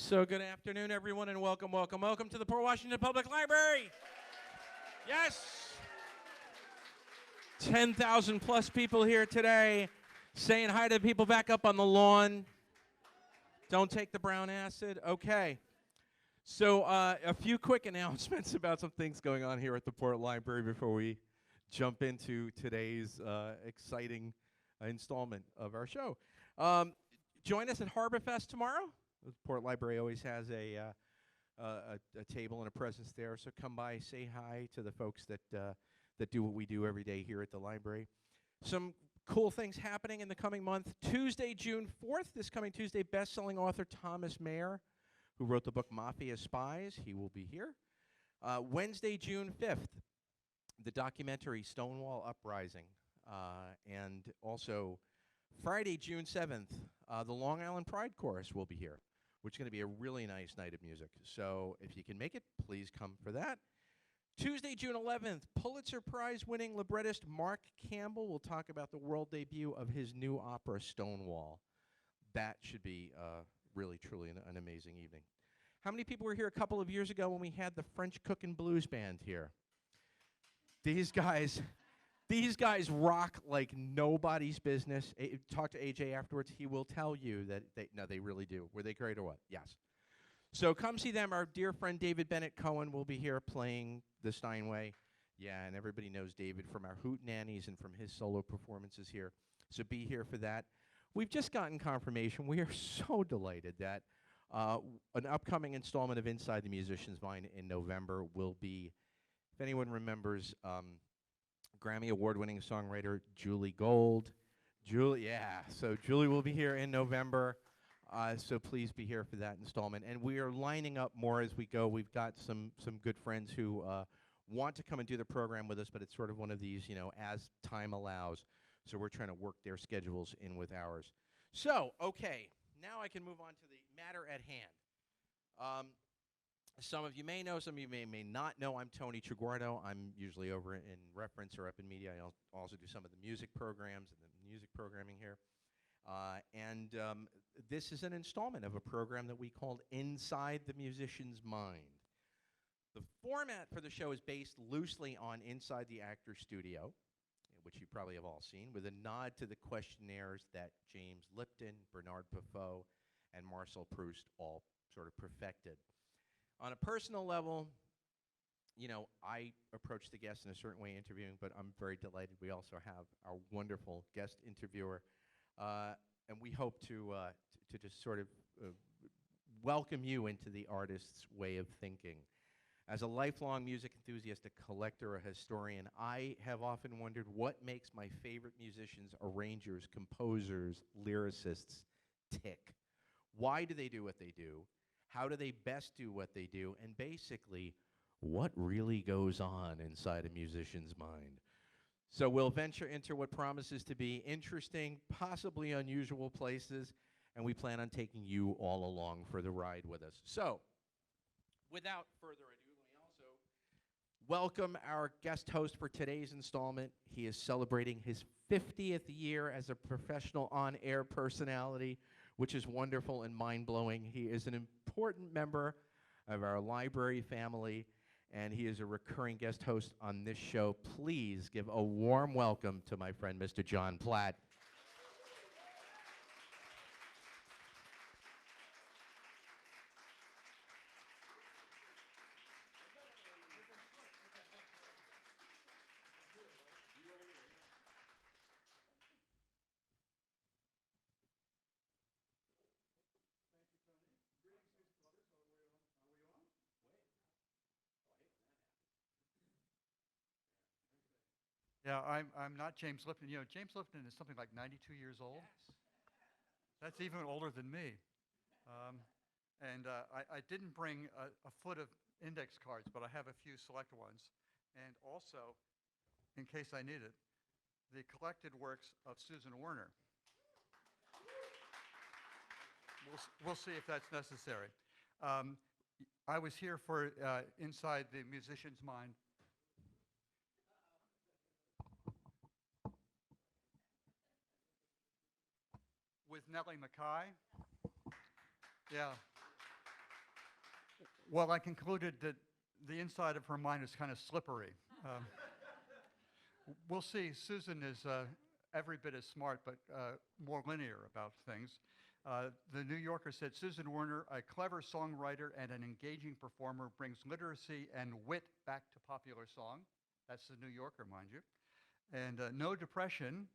So good afternoon, everyone, and welcome, welcome, welcome to the Port Washington Public Library. Yes. 10,000 plus people here today saying hi to people back up on the lawn. Don't take the brown acid. Okay. So a few quick announcements about some things going on here at the Port Library before we jump into today's exciting installment of our show. Join us at Harbor Fest tomorrow. The Port Library always has a table and a presence there, so come by, say hi to the folks that do what we do every day here at the library. Some cool things happening in the coming month. Tuesday, June 4th, this coming Tuesday, best-selling author Thomas Mayer, who wrote the book Mafia Spies, he will be here. Wednesday, June 5th, the documentary Stonewall Uprising, and also Friday, June 7th, the Long Island Pride Chorus will be here, which is going to be a really nice night of music. So if you can make it, please come for that. Tuesday, June 11th, Pulitzer Prize-winning librettist Mark Campbell will talk about the world debut of his new opera, Stonewall. That should be really, truly an amazing evening. How many people were here a couple of years ago when we had the French Cookin' Blues Band here? These guys rock like nobody's business. Talk to AJ afterwards. He will tell you that they really do. Were they great or what? Yes. So come see them. Our dear friend David Bennett Cohen will be here playing the Steinway. Yeah, and everybody knows David from our Hoot Nannies and from his solo performances here. So be here for that. We've just gotten confirmation. We are so delighted that an upcoming installment of Inside the Musician's Mind in November will be, if anyone remembers, Grammy Award-winning songwriter Julie Gold. So Julie will be here in November. So please be here for that installment. And we are lining up more as we go. We've got some good friends who want to come and do the program with us, but it's sort of one of these, as time allows. So we're trying to work their schedules in with ours. So, okay, now I can move on to the matter at hand. Some of you may know, some of you may not know, I'm Tony Traguardo. I'm usually over in reference or up in media. I also do some of the music programs and the music programming here. This is an installment of a program that we called Inside the Musician's Mind. The format for the show is based loosely on Inside the Actor's Studio, which you probably have all seen, with a nod to the questionnaires that James Lipton, Bernard Pivot, and Marcel Proust all sort of perfected. On a personal level, I approach the guests in a certain way interviewing, but I'm very delighted we also have our wonderful guest interviewer. And we hope to just sort of welcome you into the artist's way of thinking. As a lifelong music enthusiast, a collector, a historian, I have often wondered what makes my favorite musicians, arrangers, composers, lyricists tick. Why do they do what they do? How do they best do what they do? And basically, what really goes on inside a musician's mind? So we'll venture into what promises to be interesting, possibly unusual places, and we plan on taking you all along for the ride with us. So, without further ado, let me also welcome our guest host for today's installment. He is celebrating his 50th year as a professional on-air personality, which is wonderful and mind-blowing. He is an important member of our library family, and he is a recurring guest host on this show. Please give a warm welcome to my friend, Mr. John Platt. Yeah, I'm not James Lipton. James Lipton is something like 92 years old. Yes. That's even older than me. I didn't bring a foot of index cards, but I have a few select ones. And also, in case I need it, the collected works of Susan Werner. We'll see if that's necessary. I was here for Inside the Musician's Mind. With Nellie McKay. Yeah. Well, I concluded that the inside of her mind is kind of slippery. We'll see. Susan is every bit as smart, but more linear about things. The New Yorker said, Susan Werner, a clever songwriter and an engaging performer, brings literacy and wit back to popular song. That's the New Yorker, mind you. And No Depression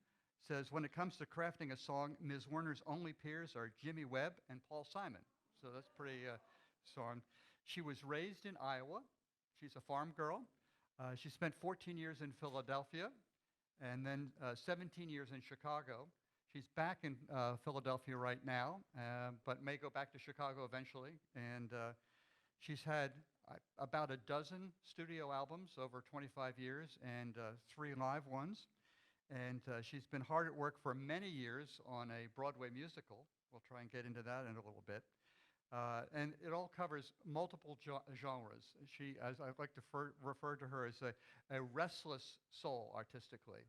says, when it comes to crafting a song, Ms. Werner's only peers are Jimmy Webb and Paul Simon. So that's pretty strong. She was raised in Iowa. She's a farm girl. She spent 14 years in Philadelphia and then 17 years in Chicago. She's back in Philadelphia right now, but may go back to Chicago eventually. And she's had about a dozen studio albums over 25 years and 3 live ones. And she's been hard at work for many years on a Broadway musical. We'll try and get into that in a little bit. And it all covers multiple genres. She, as I like to refer to her as a restless soul artistically.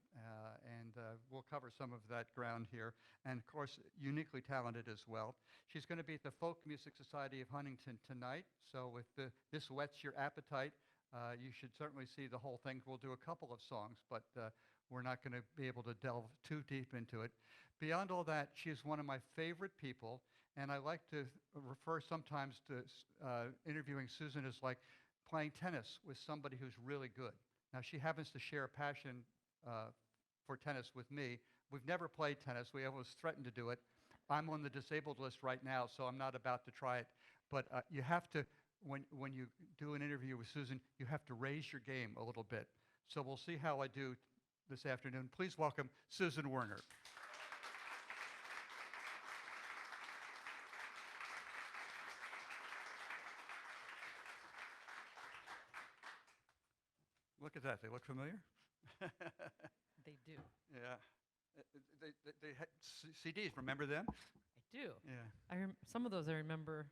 And we'll cover some of that ground here. And of course, uniquely talented as well. She's going to be at the Folk Music Society of Huntington tonight. So if this whets your appetite, you should certainly see the whole thing. We'll do a couple of songs, but we're not going to be able to delve too deep into it. Beyond all that, she is one of my favorite people. And I like to refer sometimes to interviewing Susan as like playing tennis with somebody who's really good. Now, she happens to share a passion for tennis with me. We've never played tennis. We always threatened to do it. I'm on the disabled list right now, so I'm not about to try it. But you have to, when you do an interview with Susan, you have to raise your game a little bit. So we'll see how I do this afternoon. Please welcome Susan Werner. Look at that. They look familiar? They do. Yeah. They had CDs. Remember them? I do. Yeah. Some of those I remember.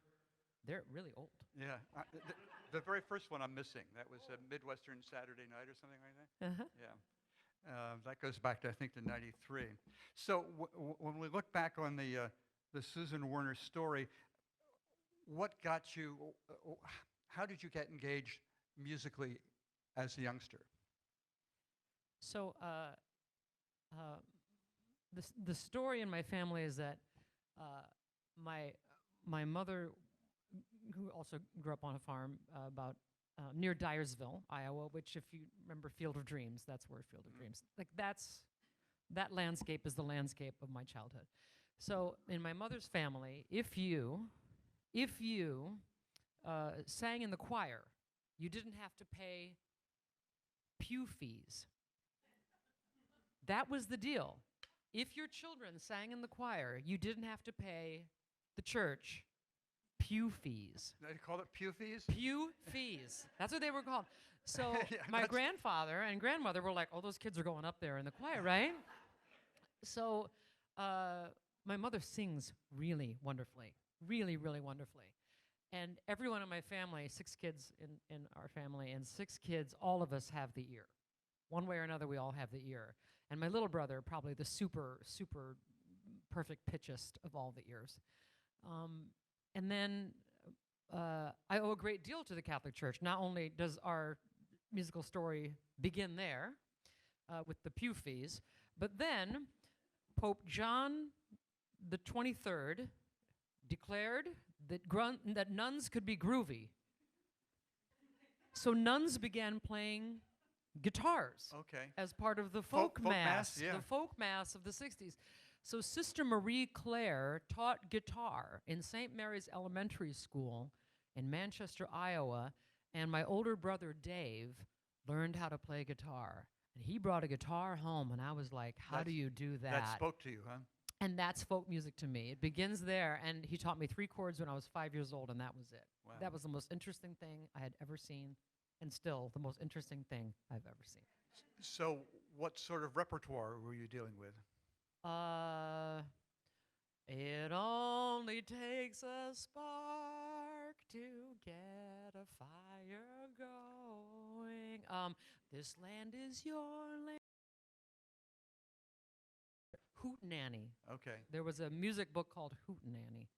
They're really old. Yeah. The very first one I'm missing. That was a Midwestern Saturday Night or something like that? Uh-huh. Yeah. That goes back to, I think, to 93. So when we look back on the Susan Werner story, what got you, how did you get engaged musically as a youngster? So the story in my family is that my mother, who also grew up on a farm about near Dyersville, Iowa, which if you remember Field of Dreams, that's where Field of Dreams, like that landscape is the landscape of my childhood. So in my mother's family, if you sang in the choir, you didn't have to pay pew fees. That was the deal. If your children sang in the choir, you didn't have to pay the church pew fees. They call it pew fees? Pew fees. That's what they were called. So Yeah, my grandfather and grandmother were like, oh, those kids are going up there in the choir, right? So my mother sings really wonderfully, really, really wonderfully. And everyone in my family, 6 kids in our family, and 6 kids, all of us have the ear. One way or another, we all have the ear. And my little brother, probably the super, super perfect pitchist of all the ears. And then I owe a great deal to the Catholic Church. Not only does our musical story begin there with the pew fees, but then Pope John the 23rd declared that nuns could be groovy. So nuns began playing guitars as part of the folk mass, yeah. the folk mass of the 60s. So Sister Marie Claire taught guitar in St. Mary's Elementary School in Manchester, Iowa, and my older brother Dave learned how to play guitar. And he brought a guitar home, and I was like, how do you do that? That spoke to you, huh? And that's folk music to me. It begins there, and he taught me 3 chords when I was 5 years old, and that was it. Wow. That was the most interesting thing I had ever seen, and still the most interesting thing I've ever seen. So what sort of repertoire were you dealing with? It only takes a spark to get a fire going. This land is your land. Hootenanny. Okay. There was a music book called Hootenanny.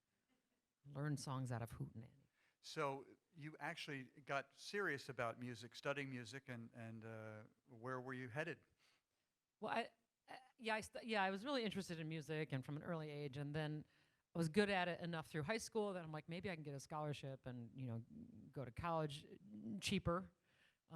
Learn songs out of Hootenanny. So you actually got serious about music, studying music, and where were you headed? Well, I was really interested in music and from an early age, and then I was good at it enough through high school that I'm like, maybe I can get a scholarship and go to college cheaper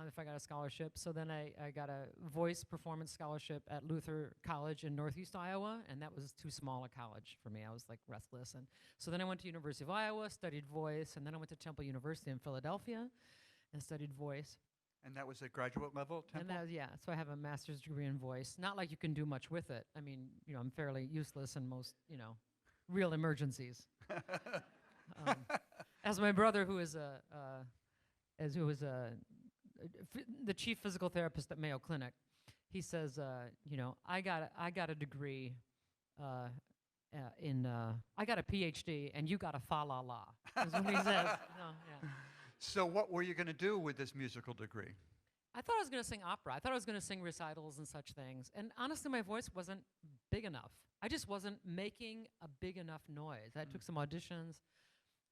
if I got a scholarship. So then I got a voice performance scholarship at Luther College in Northeast Iowa, and that was too small a college for me. I was like restless, and so then I went to University of Iowa, studied voice, and then I went to Temple University in Philadelphia and studied voice. And that was at graduate level, Temple? And so I have a master's degree in voice. Not like you can do much with it. I mean, I'm fairly useless in most, real emergencies. As my brother, who is the chief physical therapist at Mayo Clinic, he says, I got a degree I got a PhD and you got a fa la la. Is what he says. No, yeah. So what were you going to do with this musical degree? I thought I was going to sing opera. I thought I was going to sing recitals and such things. And honestly, my voice wasn't big enough. I just wasn't making a big enough noise. I took some auditions,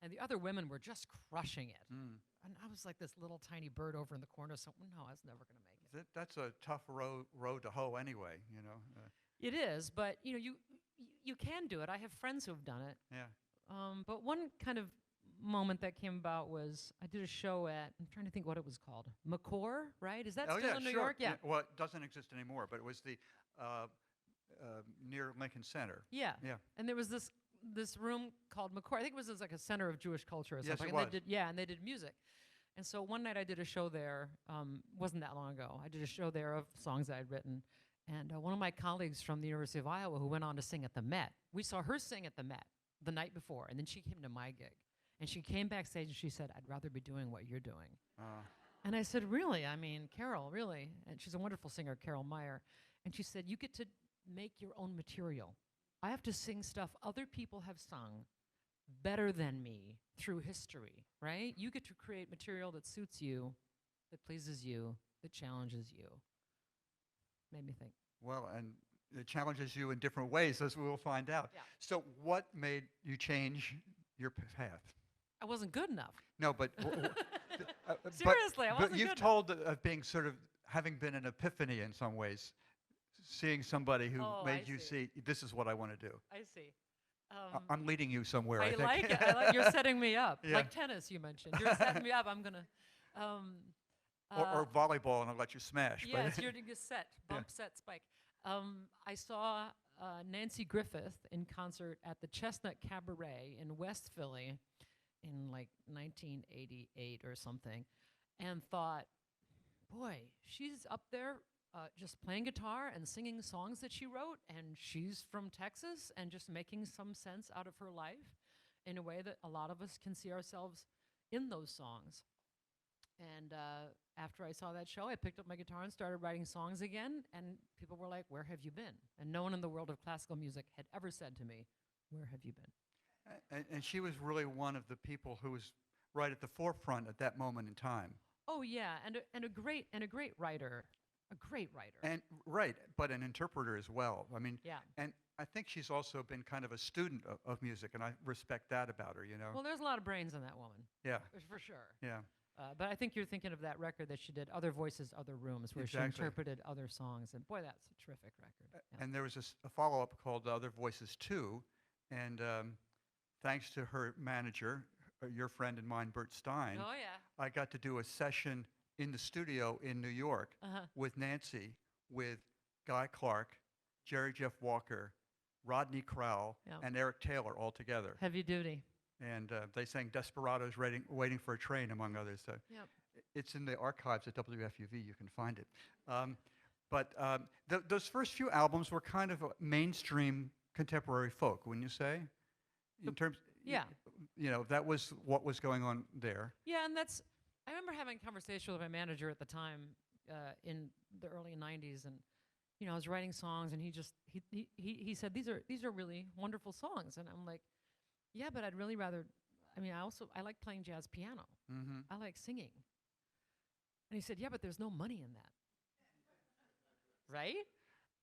and the other women were just crushing it. And I was like this little tiny bird over in the corner, so no, I was never going to make it. That's a tough road to hoe anyway, It is, but you can do it. I have friends who have done it. Yeah. But one kind of moment that came about was I did a show at, I'm trying to think what it was called, McCore, right? Is that still in New York? Yeah. Well, it doesn't exist anymore, but it was the near Lincoln Center. Yeah. Yeah. And there was this room called McCore. I think it was like a center of Jewish culture or Yes, something. it And was. and they did music. And so one night I did a show there. Wasn't that long ago. I did a show there of songs that I'd written. And one of my colleagues from the University of Iowa who went on to sing at the Met, we saw her sing at the Met the night before, and then she came to my gig. And she came backstage and she said, I'd rather be doing what you're doing. And I said, really? I mean, Carol, really? And she's a wonderful singer, Carol Meyer. And she said, you get to make your own material. I have to sing stuff other people have sung better than me through history, right? You get to create material that suits you, that pleases you, that challenges you. Made me think. Well, and it challenges you in different ways, as we will find out. Yeah. So what made you change your path? I wasn't good enough. No, but Seriously, I wasn't But you've good told of being sort of having been an epiphany in some ways, seeing somebody who made I you see. see this is what I want to do. I see. I'm leading you somewhere. I I think. like it. I like you're setting me up. Yeah. Like tennis, you mentioned. You're setting me up. I'm gonna. or volleyball, and I'll let you smash. Yes, but you're doing a set, bump, set, spike. I saw Nancy Griffith in concert at the Chestnut Cabaret in West Philly in like 1988 or something, and thought, boy, she's up there just playing guitar and singing songs that she wrote, and she's from Texas and just making some sense out of her life in a way that a lot of us can see ourselves in those songs. And after I saw that show, I picked up my guitar and started writing songs again, and people were like, where have you been? And no one in the world of classical music had ever said to me, where have you been? and she was really one of the people who was right at the forefront at that moment in time. Oh yeah, and a great writer, a great writer. And right, but an interpreter as well. I mean, Yeah. And I think she's also been kind of a student of music, and I respect that about her. Well, there's a lot of brains in that woman, Yeah, for sure. yeah. But I think you're thinking of that record that she did, Other Voices, Other Rooms, where she Exactly. interpreted other songs. And boy, that's a terrific record. Yeah. And there was a follow-up called Other Voices 2, and thanks to her manager, your friend and mine, Bert Stein, Oh, yeah. I got to do a session in the studio in New York Uh-huh. with Nancy, with Guy Clark, Jerry Jeff Walker, Rodney Crowell, Yeah. and Eric Taylor all together. Heavy duty. And they sang Desperados Waiting for a Train, among others. So Yep. it's in the archives at WFUV. You can find it. But those first few albums were kind of a mainstream contemporary folk, wouldn't you say? In terms, Yeah. That was what was going on there. Yeah, and I remember having a conversation with my manager at the time in the early 90s, and I was writing songs, and he said, these are really wonderful songs. And I'm like, yeah, but I'd really rather, I like playing jazz piano. Mm-hmm. I like singing. And he said, yeah, but there's no money in that. Right?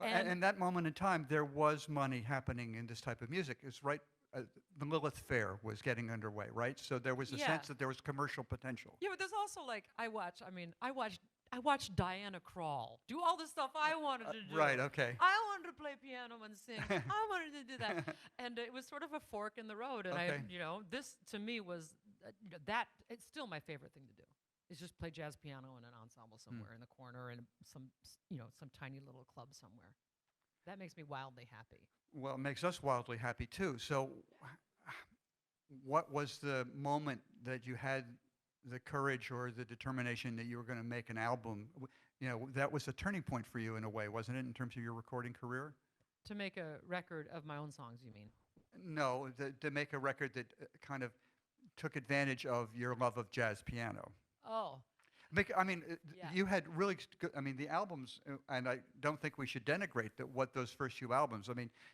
And that moment in time, there was money happening in this type of music. It's right. The Lilith Fair was getting underway, right? So there was a sense that there was commercial potential. Yeah, but there's also like I watched Diana Krall do all the stuff I wanted to do. Right. Okay. I wanted to play piano and sing. I wanted to do that, and it was sort of a fork in the road. And Okay. This to me was that. It's still my favorite thing to do. Is just play jazz piano in an ensemble somewhere in the corner in some tiny little club somewhere. That makes me wildly happy. Well, it makes us wildly happy too. So, what was the moment that you had the courage or the determination that you were going to make an album? That was a turning point for you in a way, wasn't it, in terms of your recording career? To make a record of my own songs, you mean? No, to make a record that kind of took advantage of your love of jazz piano. Oh. You had really good, the albums, and I don't think we should denigrate what those first few albums.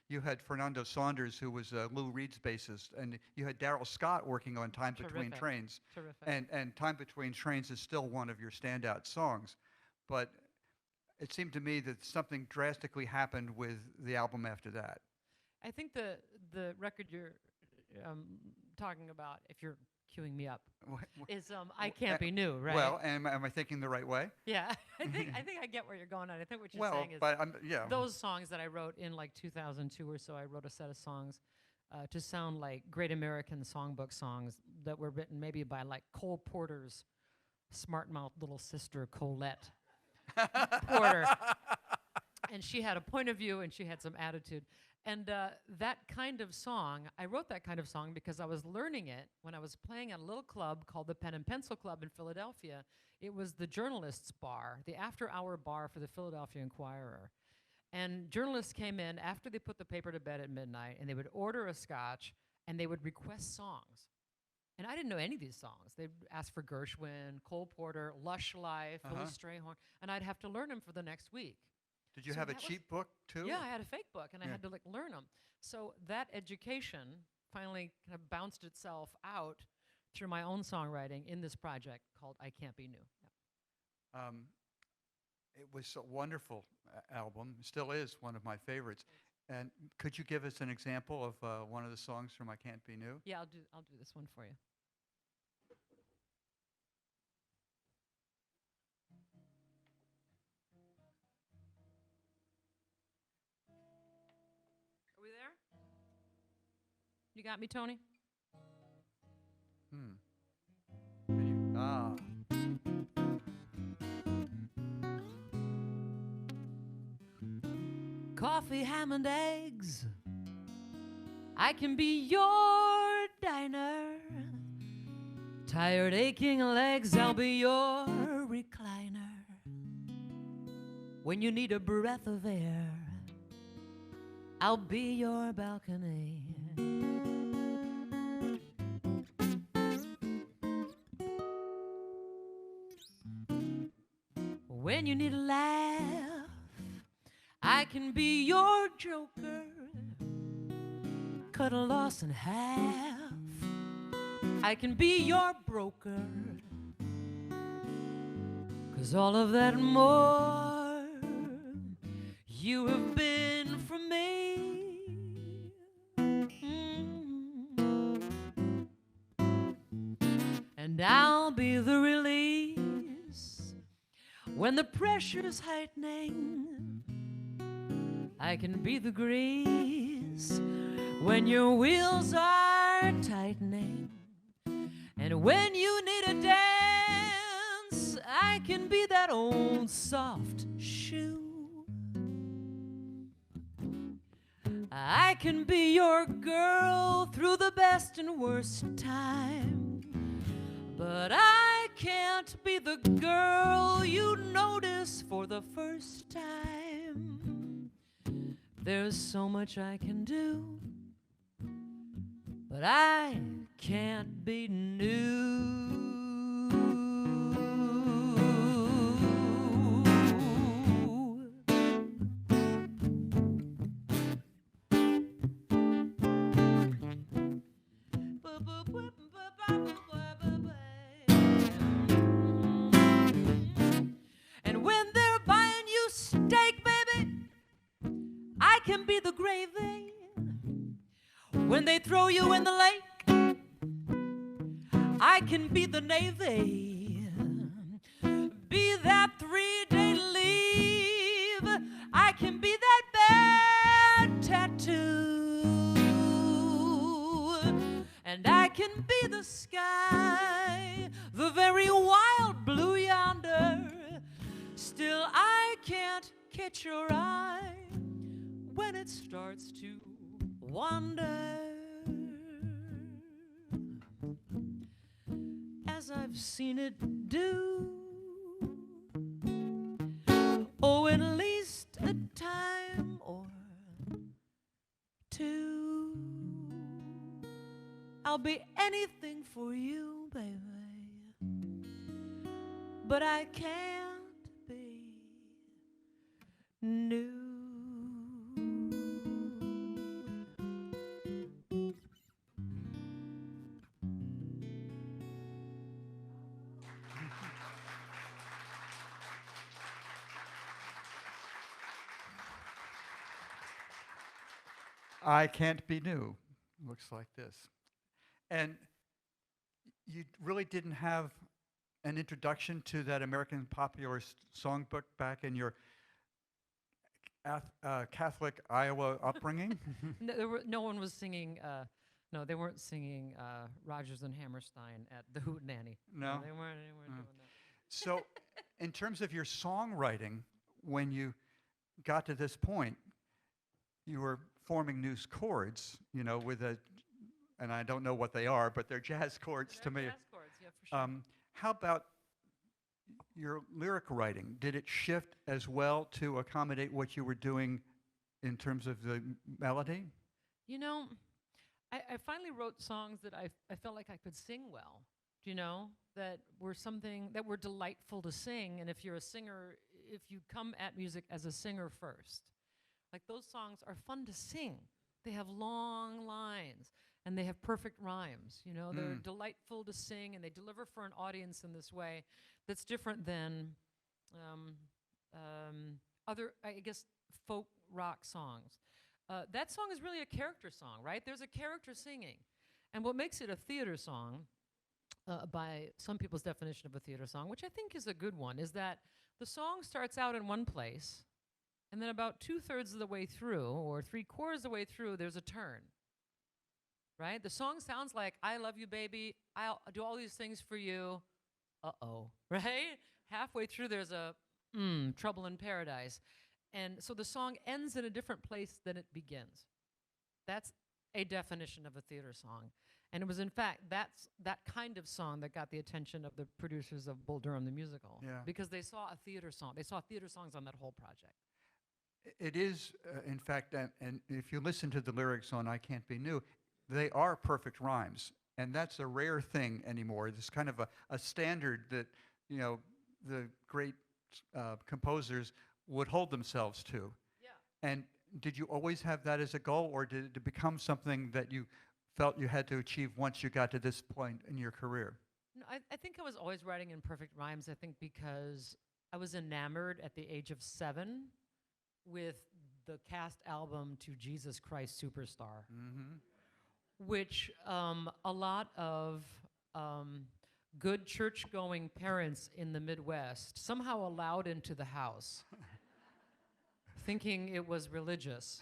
You had Fernando Saunders, who was Lou Reed's bassist, and you had Daryl Scott working on Time Between Trains. Terrific. And Time Between Trains is still one of your standout songs. But it seemed to me that something drastically happened with the album after that. I think the record you're talking about, if you're queuing me up, is I Can't Be New, right? Well, am I thinking the right way? Yeah, I think I get where you're going at. I think what you're saying is those songs that I wrote in like 2002 or so. I wrote a set of songs to sound like Great American Songbook songs that were written maybe by like Cole Porter's smart-mouthed little sister Colette Porter, and she had a point of view and she had some attitude. And that kind of song, I wrote that kind of song because I was learning it when I was playing at a little club called the Pen and Pencil Club in Philadelphia. It was the journalists' bar, the after-hour bar for the Philadelphia Inquirer. And journalists came in after they put the paper to bed at midnight, and they would order a scotch, and they would request songs. And I didn't know any of these songs. They'd ask for Gershwin, Cole Porter, Lush Life, Phyllis Strayhorn, and I'd have to learn them for the next week. Did you have a cheat book too? Yeah, I had a fake book, and I had to learn them. So that education finally kind of bounced itself out through my own songwriting in this project called I Can't Be New. Yep. It was a wonderful album. It still is one of my favorites. And could you give us an example of one of the songs from I Can't Be New? Yeah, I'll do this one for you. Are we there? You got me, Tony? Coffee, ham, and eggs. I can be your diner. Tired, aching legs, I'll be your recliner. When you need a breath of air, I'll be your balcony. When you need a laugh, I can be your joker. Cut a loss in half. I can be your broker. 'Cause all of that and more you have been for me. And I'll be the release when the pressure's heightening. I can be the grease when your wheels are tightening. And when you need a dance, I can be that old soft shoe. I can be your girl through the best and worst time. But I can't be the girl you notice for the first time. There's so much I can do, but I can't be new. And when they're buying you steak, baby, gravy. When they throw you in the lake, I can be the Navy. Be that 3-day leave, I can be that bad tattoo. And I can be the sky, the very wild blue yonder. Still I can't catch your eye when it starts to wander. As I've seen it do, oh, at least a time or two. I'll be anything for you, baby, but I can't be new. I Can't Be New. Looks like this. And you really didn't have an introduction to that American popular songbook back in your Catholic Iowa upbringing? No one was singing. No, they weren't singing Rodgers and Hammerstein at the Hootenanny. No? They weren't doing that. So, in terms of your songwriting, when you got to this point, you were forming new chords, you know, with a, and I don't know what they are, but they're jazz chords to me. Jazz chords, yeah, for sure. How about your lyric writing? Did it shift as well to accommodate what you were doing in terms of the melody? You know, I finally wrote songs that I felt like I could sing well, you know, that were something that were delightful to sing. And if you're a singer, if you come at music as a singer first, like those songs are fun to sing. They have long lines and they have perfect rhymes, you know, they're delightful to sing and they deliver for an audience in this way that's different than other, I guess, folk rock songs. That song is really a character song, right? There's a character singing. And what makes it a theater song, by some people's definition of a theater song, which I think is a good one, is that the song starts out in one place, and then about 2/3 of the way through, or 3/4 of the way through, there's a turn, right? The song sounds like, I love you, baby, I'll do all these things for you, uh-oh, right? Halfway through, there's a trouble in paradise. And so the song ends in a different place than it begins. That's a definition of a theater song. And it was, in fact, that's that kind of song that got the attention of the producers of Bull Durham the Musical. Yeah. Because they saw a theater song. They saw theater songs on that whole project. It is, in fact, and if you listen to the lyrics on I Can't Be New, they are perfect rhymes. And that's a rare thing anymore. It's kind of a standard that, you know, the great composers would hold themselves to. Yeah. And did you always have that as a goal, or did it become something that you felt you had to achieve once you got to this point in your career? No, I think I was always writing in perfect rhymes, I think because I was enamored at the age of 7 with the cast album to Jesus Christ Superstar, which a lot of good church-going parents in the Midwest somehow allowed into the house, thinking it was religious.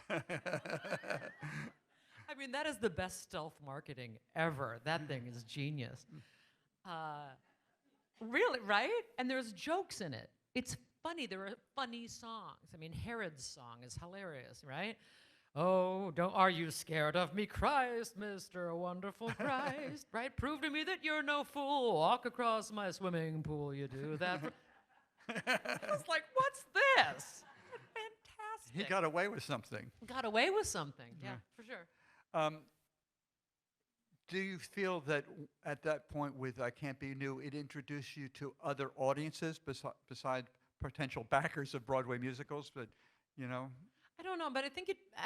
I mean, that is the best stealth marketing ever. That thing is genius. Really, right? And there's jokes in it. It's funny. There are funny songs. I mean, Herod's song is hilarious, right? Oh, are you scared of me, Christ, Mr. Wonderful Christ? Right? Prove to me that you're no fool. Walk across my swimming pool. You do that. I was like, what's this? Fantastic. He got away with something. Got away with something. Yeah, for sure. Do you feel that at that point with I Can't Be New, it introduced you to other audiences besides potential backers of Broadway musicals? But, you know. I don't know, but I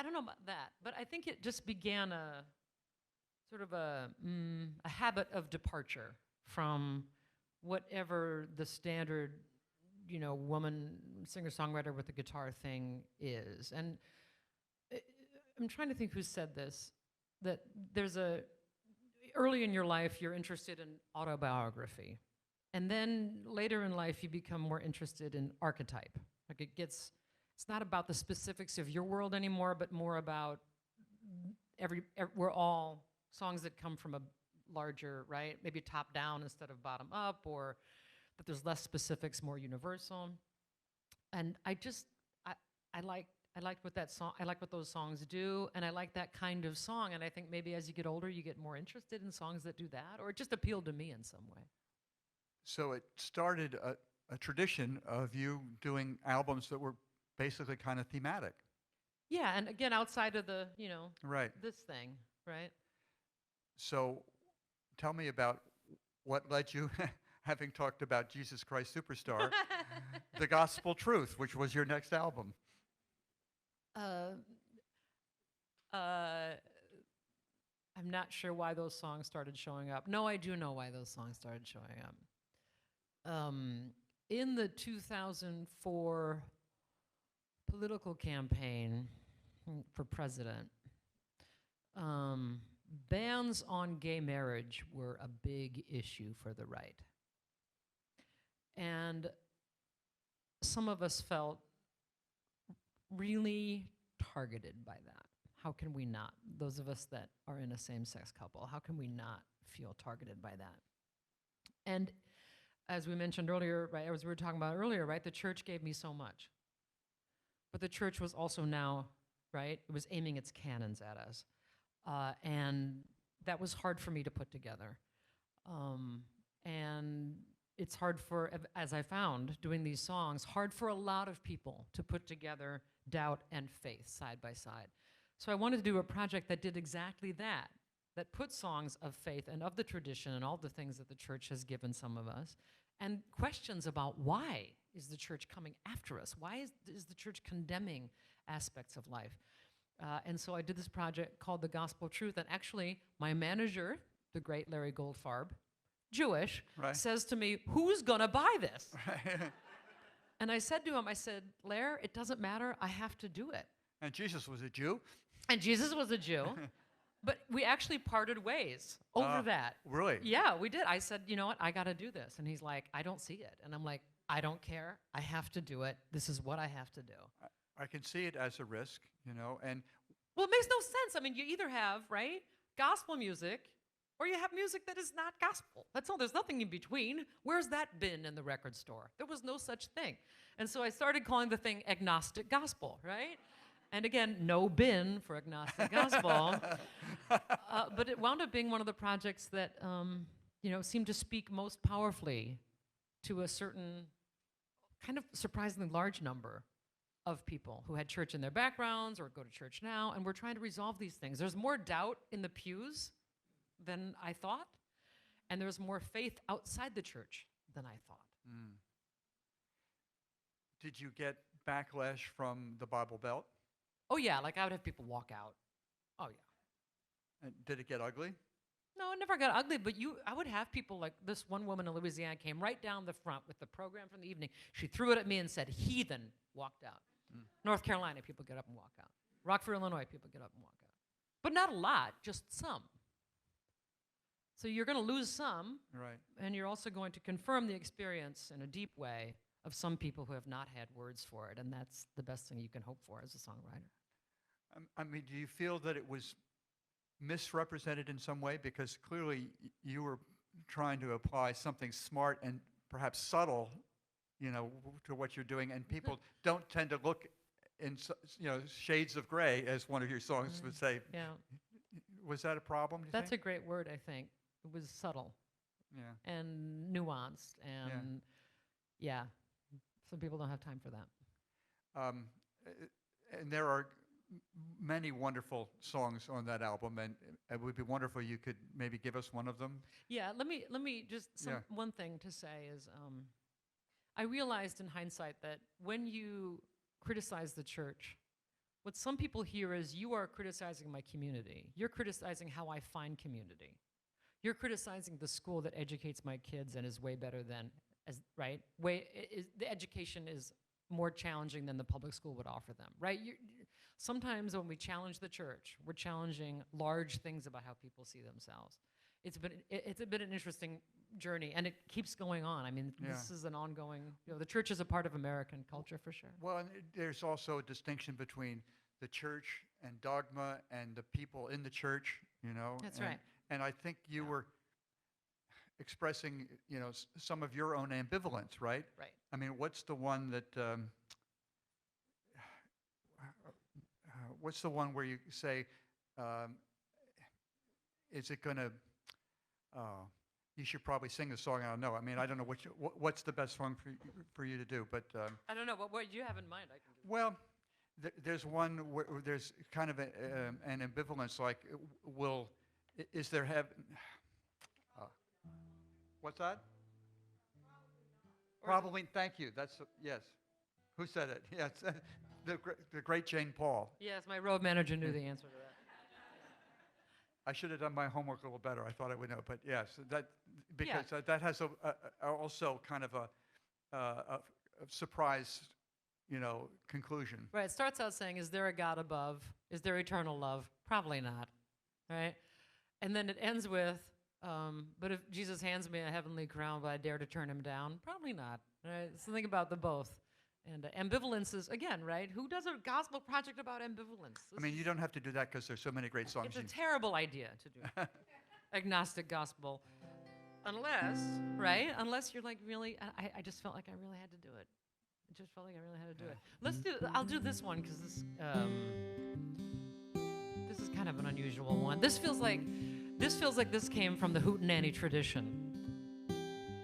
don't know about that, but I think it just began a sort of a habit of departure from whatever the standard, you know, woman singer-songwriter with a guitar thing is. And I'm trying to think who said this, that there's early in your life, you're interested in autobiography. And then later in life, you become more interested in archetype. Like it's not about the specifics of your world anymore, but more about we're all songs that come from a larger, right? Maybe top down instead of bottom up, or that there's less specifics, more universal. And I like what that song, I like what those songs do, and I like that kind of song. And I think maybe as you get older, you get more interested in songs that do that, or it just appealed to me in some way. So it started a tradition of you doing albums that were basically kind of thematic. Yeah, and again, outside of the, Right. this thing, right? So tell me about what led you, having talked about Jesus Christ Superstar, The Gospel Truth, which was your next album. I'm not sure why those songs started showing up. No, I do know why those songs started showing up. In the 2004 political campaign for president, bans on gay marriage were a big issue for the right. And some of us felt really targeted by that. How can we not? Those of us that are in a same-sex couple, how can we not feel targeted by that? And as we mentioned earlier, right, as we were talking about earlier, right, the church gave me so much. But the church was also now, right, it was aiming its cannons at us. And that was hard for me to put together. And it's hard for, as I found, doing these songs, hard for a lot of people to put together doubt and faith side by side. So I wanted to do a project that did exactly that put songs of faith and of the tradition and all the things that the church has given some of us, and questions about why is the church coming after us? Why is the church condemning aspects of life? And so I did this project called The Gospel Truth, and actually my manager, the great Larry Goldfarb, Jewish, Right. says to me, who's gonna buy this? Right. And I said to him, Lair, it doesn't matter, I have to do it. And Jesus was a Jew? And Jesus was a Jew, but we actually parted ways over that. Really? Yeah, we did. I said, you know what, I gotta do this. And he's like, I don't see it. And I'm like, I don't care, I have to do it. This is what I have to do. I can see it as a risk, and Well, it makes no sense. I mean, you either have, right, gospel music, or you have music that is not gospel. That's all. There's nothing in between. Where's that been in the record store? There was no such thing. And so I started calling the thing Agnostic Gospel, right? And again, no bin for Agnostic Gospel. But it wound up being one of the projects that, seemed to speak most powerfully to a certain kind of surprisingly large number of people who had church in their backgrounds or go to church now, and we're trying to resolve these things. There's more doubt in the pews than I thought, and there's more faith outside the church than I thought. Mm. Did you get backlash from the Bible Belt? Oh yeah, like I would have people walk out. Oh yeah. And did it get ugly? No, it never got ugly, but I would have people like this one woman in Louisiana came right down the front with the program from the evening. She threw it at me and said, heathen, walked out. Mm. North Carolina, people get up and walk out. Rockford, Illinois, people get up and walk out. But not a lot, just some. So you're going to lose some, Right. and you're also going to confirm the experience in a deep way of some people who have not had words for it, and that's the best thing you can hope for as a songwriter. I mean, do you feel that it was misrepresented in some way? Because clearly you were trying to apply something smart and perhaps subtle, to what you're doing, and people don't tend to look in, shades of gray, as one of your songs would say. Yeah. Was that a problem, do you That's think? a great word, I think. It was subtle Yeah. and nuanced, and yeah, some people don't have time for that. And there are many wonderful songs on that album, and it would be wonderful you could maybe give us one of them. Yeah, let me just one thing to say is I realized in hindsight that when you criticize the church, what some people hear is you are criticizing my community. You're criticizing how I find community. You're criticizing the school that educates my kids and is way better than, the education is more challenging than the public school would offer them, right? sometimes when we challenge the church, we're challenging large things about how people see themselves. It's been an interesting journey, and it keeps going on. I mean, this is an ongoing, the church is a part of American culture for sure. Well, and there's also a distinction between the church and dogma and the people in the church, That's and, right. And I think you were expressing, some of your own ambivalence, right? Right. I mean, what's the one that, what's the one where you say, is it going to, you should probably sing the song. I don't know. I mean, I don't know what's the best song for you to do, but I don't know. What do you have in mind? I can do. Well, there's one where there's kind of an ambivalence, like, is there heaven? What's that? Probably. Thank you. That's yes. Who said it? Yes, the great Jane Paul. Yes, my road manager knew the answer to that. I should have done my homework a little better. I thought I would know, but yes, because that has also kind of a surprise, conclusion. Right. It starts out saying, "Is there a God above? Is there eternal love? Probably not." Right. And then it ends with, "But if Jesus hands me a heavenly crown, will I dare to turn him down? Probably not." Right. So think about the both. And ambivalence is, again, right? Who does a gospel project about ambivalence? I mean, you don't have to do that because there's so many great songs. It's a terrible idea to do agnostic gospel. Unless you're like really, I just felt like I really had to do it. I just felt like I really had to do it. I'll do this one because this is kind of an unusual one. This feels like this came from the hootenanny tradition.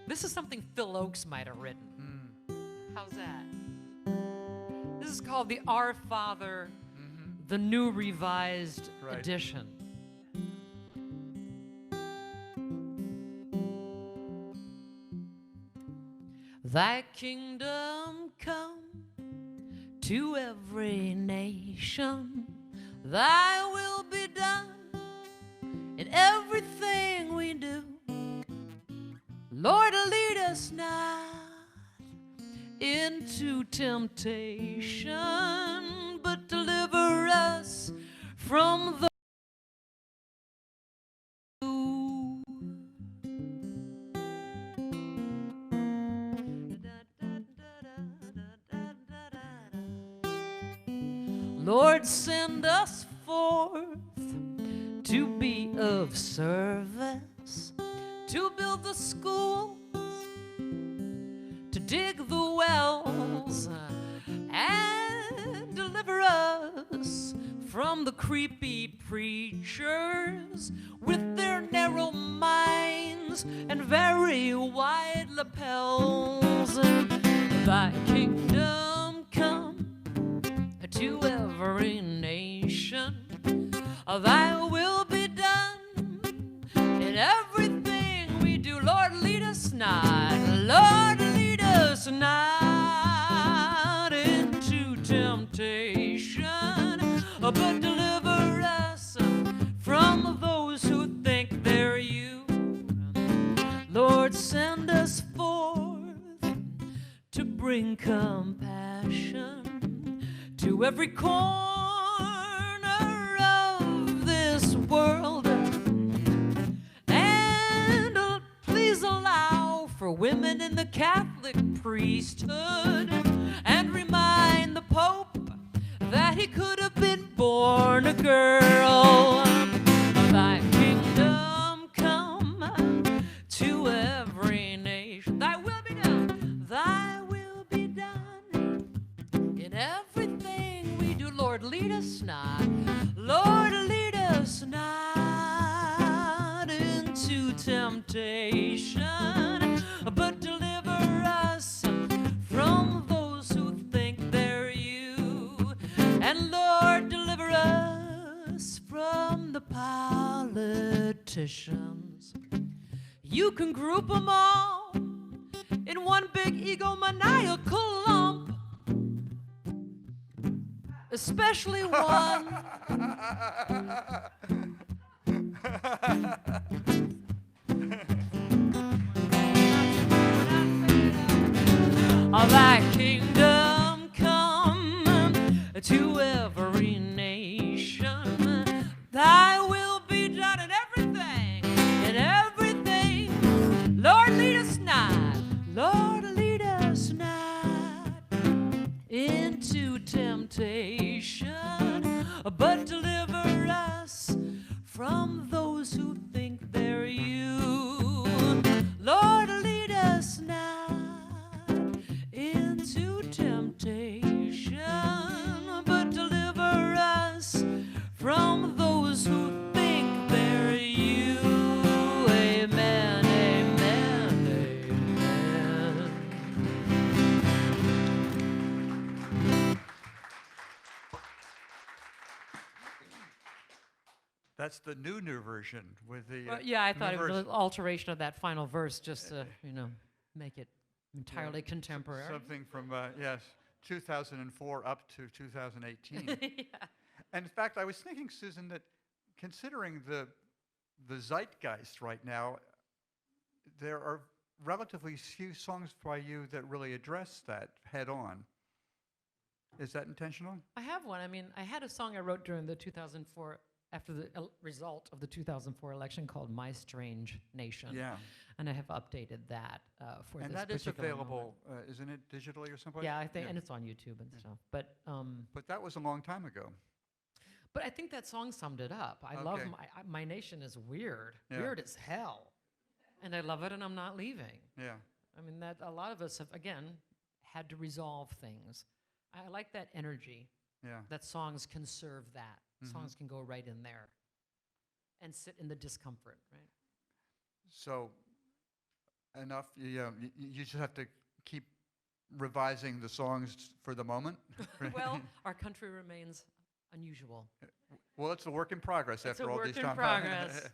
This is something Phil Oakes might have written. How's that? This is called the Our Father, the New Revised Edition. Thy kingdom come to every nation. Thy will be done in everything we do. Lord, lead us not into temptation, but deliver us from the Lord, send us forth to be of service, to build the schools, to dig the wells, and deliver us from the creepy preachers with their narrow minds and very wide lapels. Thy kingdom come to every nation. Thy will be done in everything we do. Lord, lead us not. Lord, lead us not into temptation, but deliver us from those who think they're you. Lord, send us forth to bring compassion to every corner of this world, and please allow for women in the Catholic priesthood, and remind the Pope that he could have been born a girl. Thy kingdom come to every nation. Thy will be done. Thy will be done in everything we do. Lord, lead us not. Lord, lead us not into temptation, but deliver us from those who think they're you. And Lord, deliver us from the politicians. You can group them all in one big egomaniacal lump, especially one of thy kingdom come to every from those who think they're you. Lord, lead us not into temptation, but deliver us from those who think they're you. Amen, amen, amen. That's the new version with the. Well, yeah, I thought it new was verse. an alteration of that final verse just to, make it entirely contemporary. Something from yes, 2004 up to 2018. Yeah. And in fact, I was thinking, Susan, that considering the zeitgeist right now, there are relatively few songs by you that really address that head on. Is that intentional? I have one. I mean, I had a song I wrote during the 2004, after the result of the 2004 election called My Strange Nation. Yeah. And I have updated that for And this that is particular available, isn't it, digitally or someplace? Yeah, I think, and it's on YouTube and stuff. But that was a long time ago. but I think that song summed it up. I love Okay. my nation is weird, Yeah. weird as hell, and I love it, and I'm not leaving. Yeah. I mean, that a lot of us have again had to resolve things. I like that energy. Yeah. That songs can serve that. Mhm. Songs can go right in there and sit in the discomfort, right? So enough. You just have to keep revising the songs for the moment. Well, our country remains unusual. Well, it's a work in progress It's after a all work these in times. progress.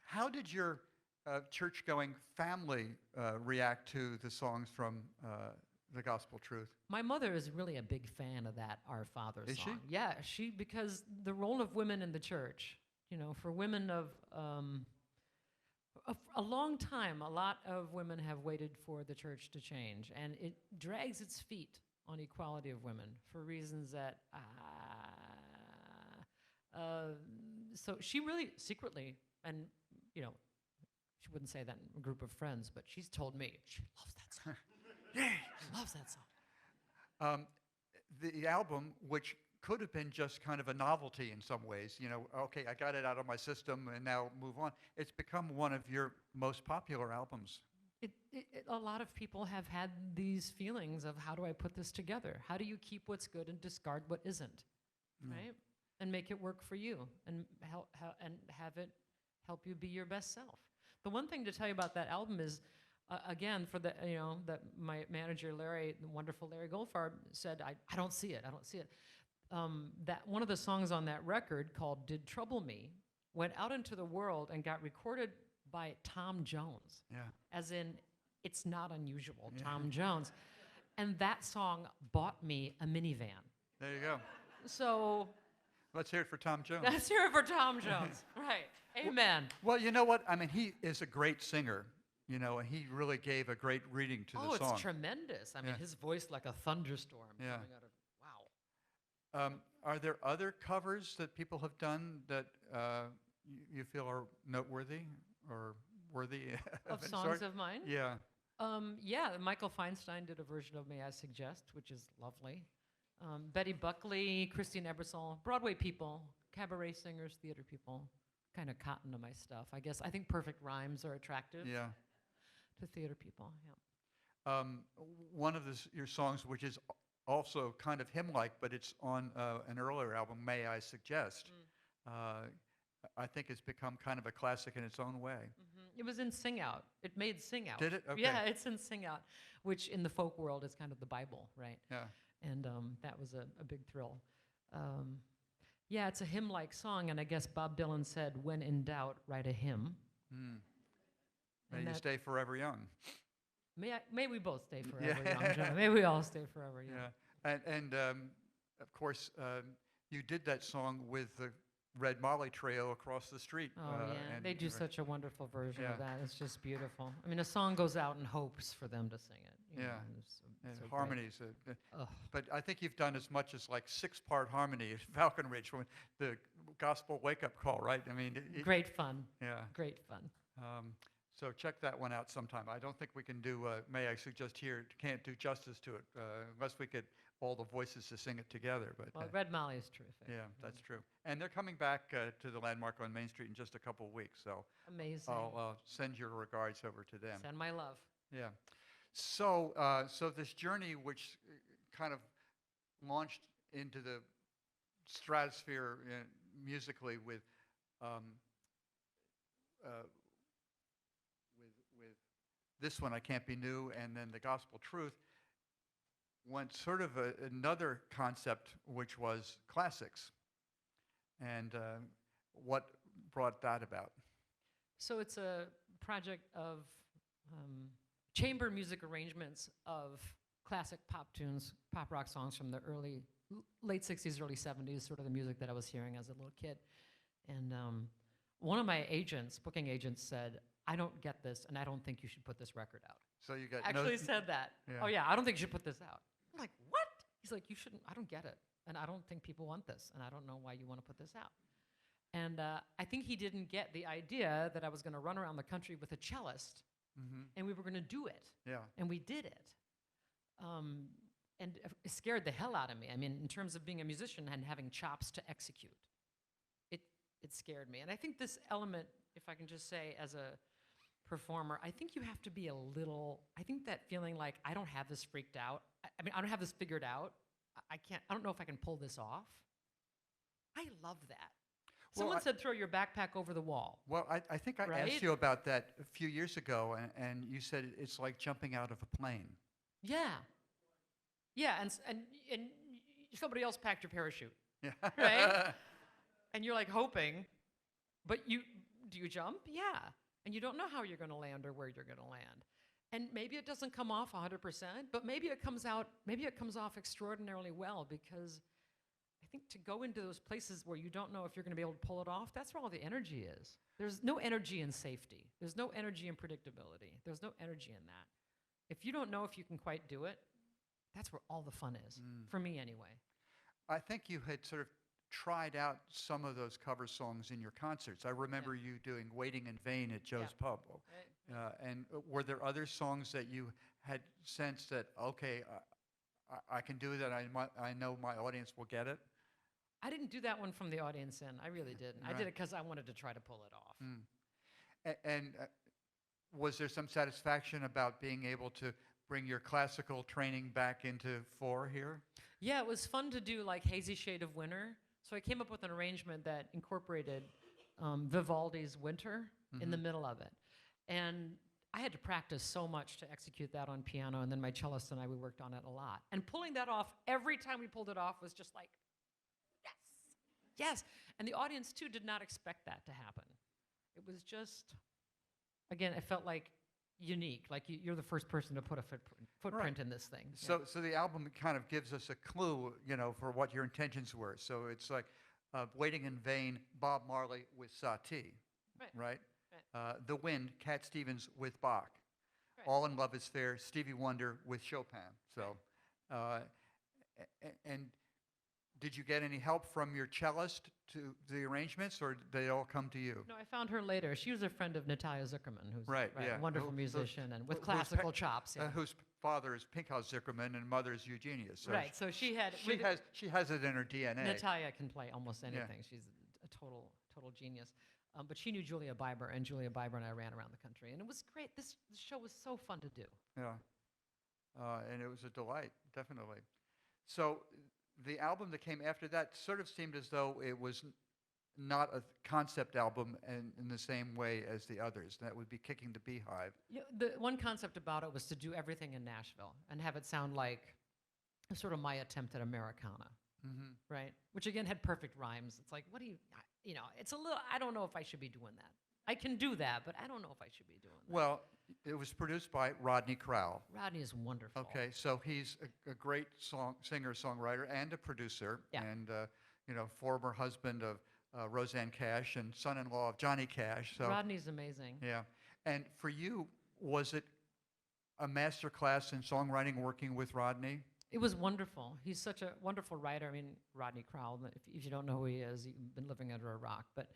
How did your church-going family react to the songs from the Gospel Truth? My mother is really a big fan of that Our Father Is she? song. Yeah, because the role of women in the church, for women of a long time, a lot of women have waited for the church to change, and it drags its feet on equality of women for reasons that. So she really secretly, and she wouldn't say that in a group of friends, but she's told me she loves that song. Yeah, she loves that song. The album, which could have been just kind of a novelty in some ways, okay, I got it out of my system and now move on. It's become one of your most popular albums. A lot of people have had these feelings of how do I put this together? How do you keep what's good and discard what isn't, right? And make it work for you and have it help you be your best self. The one thing to tell you about that album is, again, for that my manager Larry, the wonderful Larry Goldfarb, said, I don't see it. I don't see it. That one of the songs on that record called "Did Trouble Me" went out into the world and got recorded by Tom Jones. Yeah. As in, it's not unusual, Yeah. Tom Jones. And that song bought me a minivan. There you go. So Let's hear it for Tom Jones. let's hear it for Tom Jones. Right. Amen. Well, you know what? I mean, he is a great singer, and he really gave a great reading to the song. It's tremendous. I mean, Yeah. his voice like a thunderstorm Yeah. coming out of, wow. Are there other covers that people have done that you feel are noteworthy or worthy Of any songs sort? of mine? Yeah. Yeah, Michael Feinstein did a version of May I Suggest, which is lovely. Betty Buckley, Christine Ebersol, Broadway people, cabaret singers, theater people, kind of cotton to my stuff. I think perfect rhymes are attractive Yeah. to theater people. Yeah. One of your songs, which is also kind of hymn-like, but it's on an earlier album, May I Suggest, I think it's become kind of a classic in its own way. It was in Sing Out. It made Sing Out. Did it? Okay. Yeah, it's in Sing Out, which in the folk world is kind of the Bible, right? Yeah. And that was a big thrill. Yeah, it's a hymn-like song, and I guess Bob Dylan said, when in doubt, write a hymn. May And you that- stay forever young. May we both stay forever Yeah. young, John. May we all stay forever young. Yeah. And of course, you did that song with the Red Molly Trio across the street. Oh, yeah. and They do such a wonderful version Yeah. of that. It's just beautiful. I mean, a song goes out in hopes for them to sing it. you know, Yeah. and it's and so great. harmonies. Ugh. But I think you've done as much as like 6-part harmony at Falcon Ridge, when the gospel wake-up call, right? I mean, Great fun. yeah. Great fun. So check that one out sometime. I don't think we can do, may I suggest here, can't do justice to it unless we get all the voices to sing it together. But Well, Red Molly is terrific. yeah, that's true. And they're coming back to the Landmark on Main Street in just a couple of weeks. So Amazing. I'll send your regards over to them. Send my love. Yeah. So, so this journey, which kind of launched into the stratosphere musically with this one, I Can't Be New, and then the Gospel Truth, went sort of another concept, which was classics. And what brought that about? So it's a project of chamber music arrangements of classic pop tunes, pop rock songs from the late 60s, early 70s, sort of the music that I was hearing as a little kid. And one of my agents, booking agents, said, I don't get this, and I don't think you should put this record out. So you got Actually said that. Yeah. Oh, yeah, I don't think you should put this out. I'm like, what? He's like, you shouldn't, I don't get it. And I don't think people want this, and I don't know why you want to put this out. And I think he didn't get the idea that I was going to run around the country with a cellist, and we were going to do it. Yeah. And we did it. And it scared the hell out of me. I mean, in terms of being a musician and having chops to execute, it scared me. And I think this element, if I can just say, as a performer, I think you have to be I think that feeling like I don't have this freaked out. I mean, I don't have this figured out. I don't know if I can pull this off. I love that. Someone said throw your backpack over the wall. Well, I think I asked you about that a few years ago, and you said it's like jumping out of a plane. Yeah. Yeah, and somebody else packed your parachute. Yeah. Right? And you're like hoping, but do you jump? Yeah. And you don't know how you're going to land or where you're going to land. And maybe it doesn't come off 100%, but maybe it comes off extraordinarily well, because I think to go into those places where you don't know if you're going to be able to pull it off, that's where all the energy is. There's no energy in safety. There's no energy in predictability. There's no energy in that. If you don't know if you can quite do it, that's where all the fun is, for me anyway. I think you had sort of tried out some of those cover songs in your concerts. I remember you doing Waiting in Vain at Joe's Pub. Right. And were there other songs that you had sensed that, okay, I can do that, I know my audience will get it? I didn't do that one from the audience in. I really didn't. Right. I did it because I wanted to try to pull it off. And was there some satisfaction about being able to bring your classical training back into fore here? Yeah, it was fun to do like Hazy Shade of Winter. So I came up with an arrangement that incorporated Vivaldi's Winter in the middle of it. And I had to practice so much to execute that on piano, and then my cellist and I, we worked on it a lot. And pulling that off, every time we pulled it off was just like, yes, yes. And the audience, too, did not expect that to happen. It was just, again, it felt like unique, like you're the first person to put a footprint in this thing. So the album kind of gives us a clue, for what your intentions were. So it's like Waiting in Vain, Bob Marley with Satie, right? The Wind, Cat Stevens with Bach. Right. All in Love is Fair, Stevie Wonder with Chopin. So, and did you get any help from your cellist to the arrangements, or did they all come to you? No, I found her later. She was a friend of Natalia Zuckerman, who's a wonderful musician and with classical chops. Yeah. Whose father is Pinchas Zuckerman and mother is Eugenia. So right. So she has it in her DNA. Natalia can play almost anything. She's a total genius. But she knew Julia Biber, and Julia Biber and I ran around the country, and it was great. This show was so fun to do. Yeah, and it was a delight, definitely. So the album that came after that sort of seemed as though it was not a concept album in the same way as the others. That would be Kicking the Beehive. Yeah, the one concept about it was to do everything in Nashville and have it sound like sort of my attempt at Americana, right? Which again had perfect rhymes. It's like, what do you, it's a little, I don't know if I should be doing that. I can do that, but I don't know if I should be doing that. Well, it was produced by Rodney Crowell. Rodney is wonderful. Okay, so he's a great singer-songwriter and a producer, and former husband of Roseanne Cash and son-in-law of Johnny Cash. So Rodney's amazing. Yeah, and for you, was it a master class in songwriting working with Rodney? It was wonderful. He's such a wonderful writer. I mean, Rodney Crowell, if you don't know who he is, you've been living under a rock. But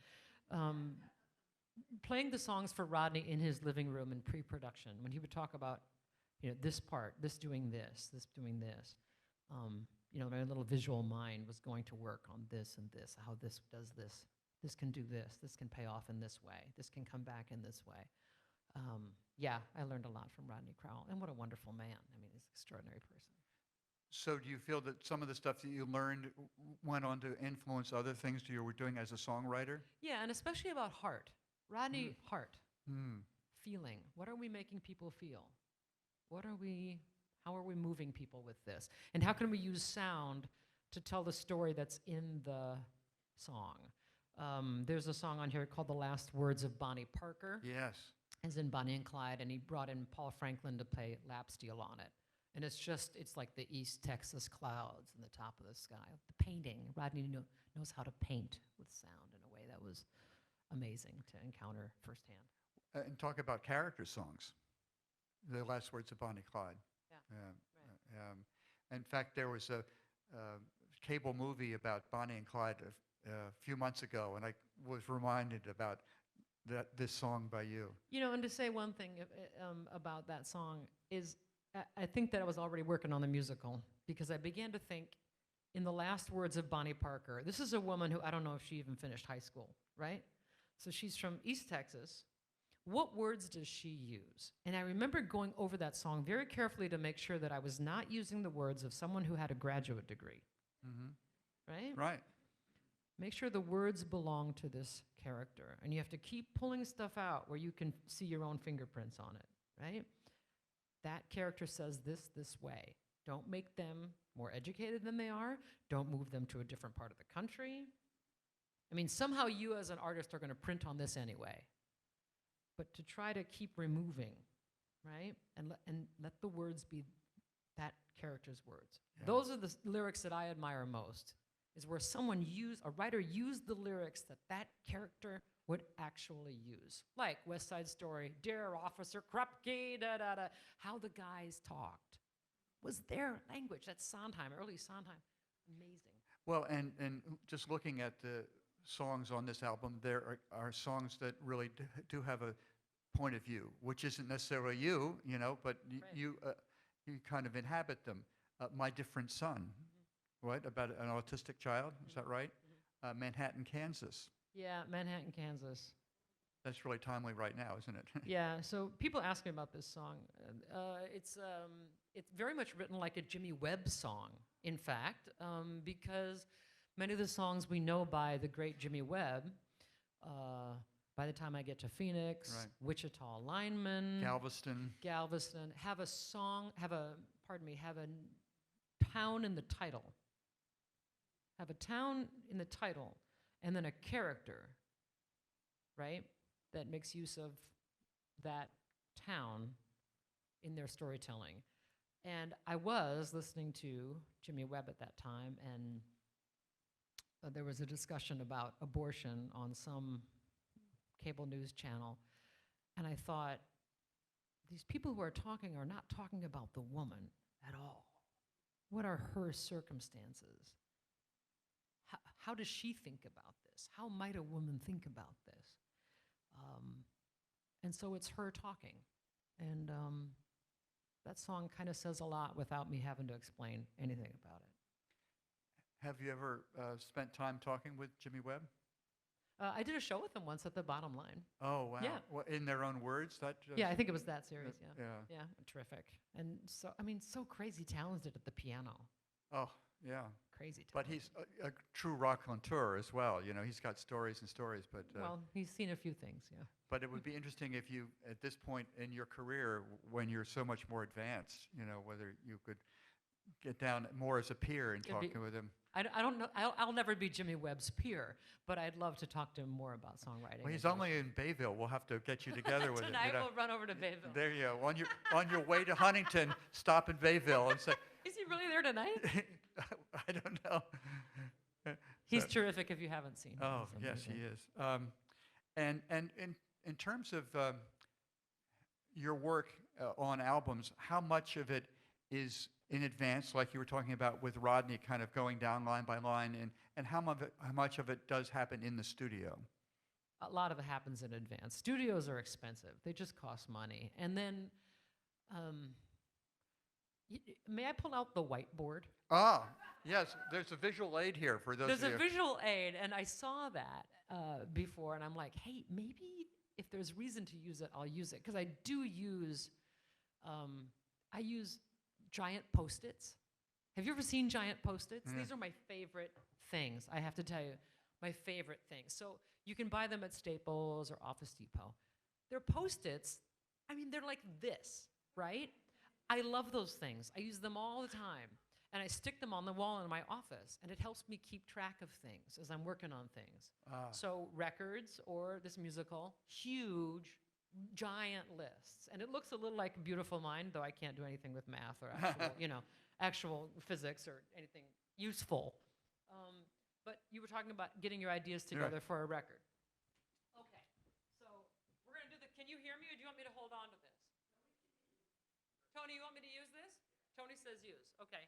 playing the songs for Rodney in his living room in pre-production, when he would talk about, this part, this doing this doing this, my little visual mind was going to work on this and this, how this does this. This can do this can pay off in this way, this can come back in this way. I learned a lot from Rodney Crowell, and what a wonderful man. I mean, he's an extraordinary person. So do you feel that some of the stuff that you learned went on to influence other things you were doing as a songwriter? Yeah, and especially about heart. Rodney, heart, Mm. feeling. What are we making people feel? How are we moving people with this? And how can we use sound to tell the story that's in the song? There's a song on here called The Last Words of Bonnie Parker, Yes. as in Bonnie and Clyde, and he brought in Paul Franklin to play lap steel on it. And it's like the East Texas clouds in the top of the sky. The painting, Rodney knows how to paint with sound in a way that was amazing to encounter firsthand. And talk about character songs. The Last Words of Bonnie Clyde. Yeah, right. In fact, there was a cable movie about Bonnie and Clyde a few months ago, and I was reminded about this song by you. And to say one thing about that song is I think that I was already working on the musical, because I began to think, in The Last Words of Bonnie Parker, this is a woman who, I don't know if she even finished high school, right? So she's from East Texas. What words does she use? And I remember going over that song very carefully to make sure that I was not using the words of someone who had a graduate degree, right? Right. Make sure the words belong to this character. And you have to keep pulling stuff out where you can see your own fingerprints on it, right? That character says this way. Don't make them more educated than they are. Don't move them to a different part of the country. I mean, somehow you as an artist are going to print on this anyway. But to try to keep removing, right? And let the words be that character's words. Yeah. Those are the lyrics that I admire most, is where a writer used the lyrics that character would actually use. Like West Side Story, Dear Officer Krupke, da-da-da. How the guys talked was their language. That's Sondheim, early Sondheim. Amazing. Well, and just looking at the songs on this album, there are songs that really do have a point of view, which isn't necessarily you, but Right. you kind of inhabit them. My Different Son, right? About an autistic child, is that right? Manhattan, Kansas. Yeah, Manhattan, Kansas. That's really timely right now, isn't it? Yeah, so people ask me about this song. It's very much written like a Jimmy Webb song, in fact, because many of the songs we know by the great Jimmy Webb, By the Time I Get to Phoenix, Right. Wichita Lineman, Galveston. have a town in the title. Have a town in the title, and then a character, right, that makes use of that town in their storytelling. And I was listening to Jimmy Webb at that time, and there was a discussion about abortion on some cable news channel, and I thought, these people who are talking are not talking about the woman at all. What are her circumstances? How does she think about this? How might a woman think about this? And so it's her talking. And that song kind of says a lot without me having to explain anything about it. Have you ever spent time talking with Jimmy Webb? I did a show with them once at the Bottom Line. Oh, wow. Yeah. Well, in their own words? Yeah, I think it was that series, yeah. Yeah. Yeah, terrific. And so crazy talented at the piano. Oh, yeah. Crazy talented. But he's a true raconteur as well. He's got stories and stories. But well, he's seen a few things, yeah. But it would be interesting if you, at this point in your career, when you're so much more advanced, whether you could get down more as a peer and talking with him. I don't know. I'll never be Jimmy Webb's peer, but I'd love to talk to him more about songwriting. Well, he's only in Bayville. We'll have to get you together with him. Tonight we'll run over to Bayville. There you go. On your way to Huntington, stop in Bayville and say. Is he really there tonight? I don't know. He's terrific if you haven't seen him. Oh, He's yes, he amazing. is. And in terms of your work on albums, how much of it is in advance, like you were talking about with Rodney, kind of going down line by line, and how much of it does happen in the studio? a lot of it happens in advance. Studios are expensive. They just cost money. And then, may I pull out the whiteboard? Ah, yes, there's a visual aid here for those There's of a you. visual aid, and I saw that before, and I'm like, hey, maybe if there's reason to use it, I'll use it. Because I do use, I use giant Post-its. Have you ever seen giant Post-its? Yeah. These are my favorite things, I have to tell you. My favorite things. So you can buy them at Staples or Office Depot. They're Post-its. I mean, they're like this, right? I love those things. I use them all the time. And I stick them on the wall in my office. And it helps me keep track of things as I'm working on things. So records or this musical, huge, giant lists. And it looks a little like Beautiful Mind, though I can't do anything with math or actual, actual physics or anything useful. But you were talking about getting your ideas together for a record. Okay, so we're going to do can you hear me, or do you want me to hold on to this? Tony, you want me to use this? Tony says use. Okay.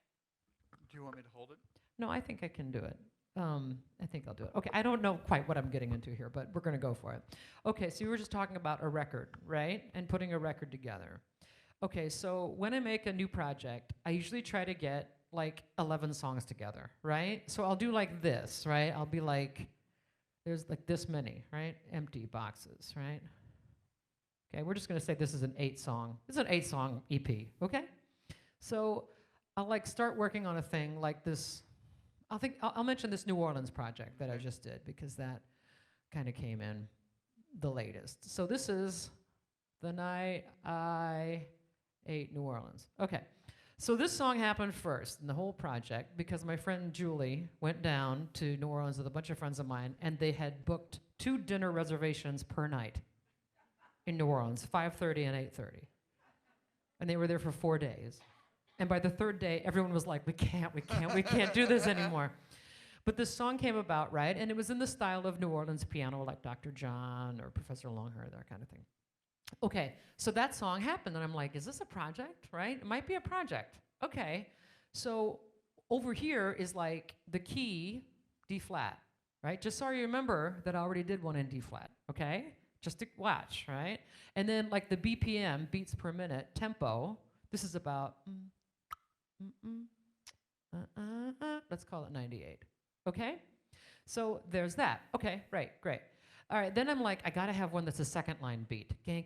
Do you want me to hold it? No, I think I can do it. I think I'll do it. Okay, I don't know quite what I'm getting into here, but we're going to go for it. Okay, so you were just talking about a record, right? And putting a record together. Okay, so when I make a new project, I usually try to get like 11 songs together, right? So I'll do like this, right? I'll be like, there's like this many, right? Empty boxes, right? Okay, we're just going to say this is an 8-song. This is an 8-song EP, okay? So I'll like start working on a thing like this. I'll mention this New Orleans project that I just did because that kind of came in the latest. So this is The Night I Ate New Orleans. Okay, so this song happened first in the whole project because my friend Julie went down to New Orleans with a bunch of friends of mine, and they had booked 2 dinner reservations per night in New Orleans, 5:30 and 8:30. And they were there for 4 days. And by the 3rd day, everyone was like, we can't do this anymore. But this song came about, right? And it was in the style of New Orleans piano, like Dr. John or Professor Longhair, that kind of thing. Okay, so that song happened, and I'm like, is this a project, right? It might be a project. Okay, so over here is like the key, D flat, right? Just so you remember that I already did one in D flat, okay? Just to watch, right? And then like the BPM, beats per minute, tempo, this is about, let's call it 98, okay? So there's that. Okay, right, great. All right, then I'm like, I gotta have one that's a second line beat. And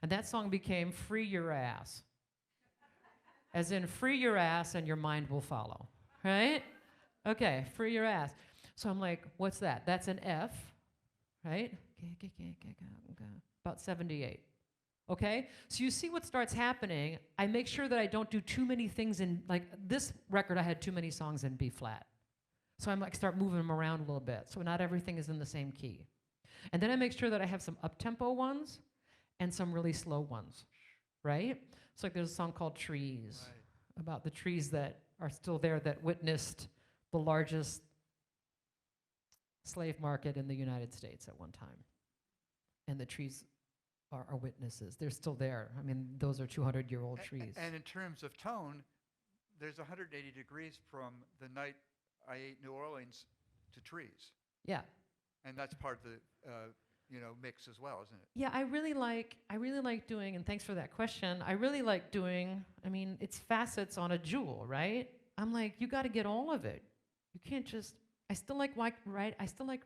that song became Free Your Ass. As in, free your ass and your mind will follow, right? Okay, free your ass. So I'm like, what's that? That's an F, right? About 78. Okay? So you see what starts happening. I make sure that I don't do too many things in, like this record, I had too many songs in B flat. So I'm like, start moving them around a little bit. So not everything is in the same key. And then I make sure that I have some up-tempo ones and some really slow ones, right? So like there's a song called Trees, right, about the trees that are still there that witnessed the largest slave market in the United States at one time. And the trees are witnesses. They're still there. I mean, those are 200-year-old trees. And in terms of tone, there's 180 degrees from The Night I Ate New Orleans to Trees. Yeah. And that's part of the mix as well, isn't it? Yeah, I really like doing, and thanks for that question, I really like doing, I mean, it's facets on a jewel, right? I'm like, you got to get all of it. You can't just, I still like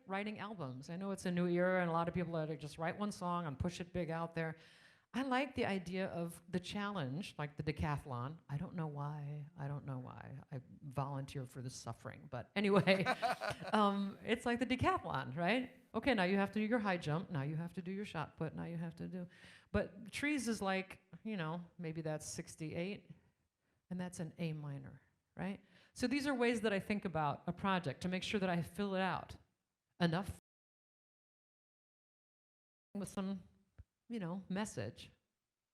writing albums. I know it's a new era, and a lot of people are like, just write one song and push it big out there. I like the idea of the challenge, like the decathlon. I don't know why. I volunteer for the suffering. But anyway, it's like the decathlon, right? Okay, now you have to do your high jump. Now you have to do your shot put. Now you have to do. But Trees is like, maybe that's 68, and that's an A minor, right? So these are ways that I think about a project to make sure that I fill it out enough with some message,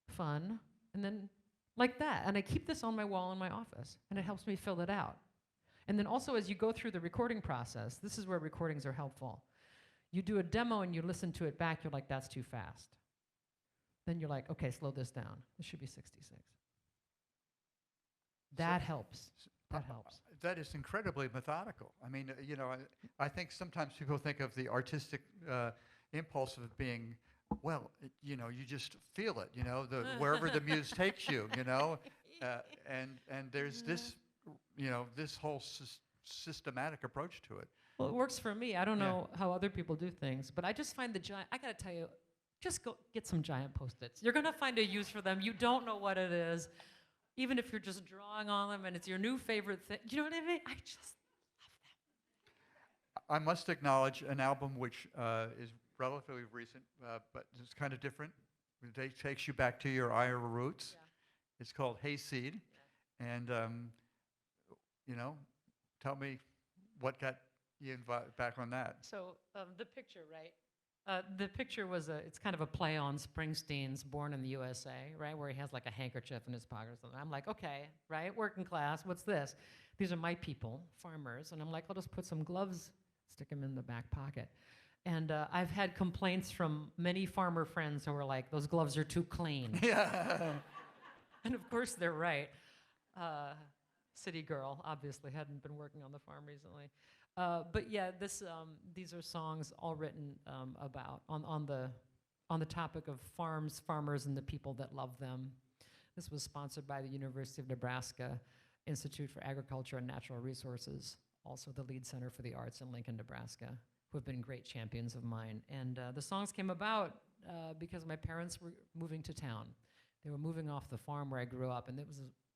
fun, and then like that. And I keep this on my wall in my office, and it helps me fill it out. And then also as you go through the recording process, this is where recordings are helpful. You do a demo and you listen to it back, you're like, that's too fast. Then you're like, okay, slow this down. This should be 66. That helps. That helps. That is incredibly methodical. I mean, I think sometimes people think of the artistic impulse of being, well, you just feel it, wherever the muse takes you, and there's this, this whole systematic approach to it. Well, it works for me. I don't Yeah. know how other people do things, but I just find I got to tell you, just go get some giant Post-its. You're going to find a use for them. You don't know what it is, even if you're just drawing on them and it's your new favorite thing. You know what I mean? I just love them. I must acknowledge an album which is relatively recent, but it's kind of different. It takes you back to your Iowa roots. Yeah. It's called Hayseed. Yeah. And, tell me what got you back on that. So the picture, right? The picture was it's kind of a play on Springsteen's Born in the USA, right? Where he has like a handkerchief in his pocket or something. I'm like, okay, right? Working class, what's this? These are my people, farmers. And I'm like, I'll just put some gloves, stick them in the back pocket. And I've had complaints from many farmer friends who are like, those gloves are too clean. Yeah. And of course they're right. City girl, obviously, hadn't been working on the farm recently. But yeah, these are songs all written about on the topic of farms, farmers, and the people that love them. This was sponsored by the University of Nebraska Institute for Agriculture and Natural Resources, also the Lead Center for the Arts in Lincoln, Nebraska, who have been great champions of mine. And the songs came about because my parents were moving to town. They were moving off the farm where I grew up, and it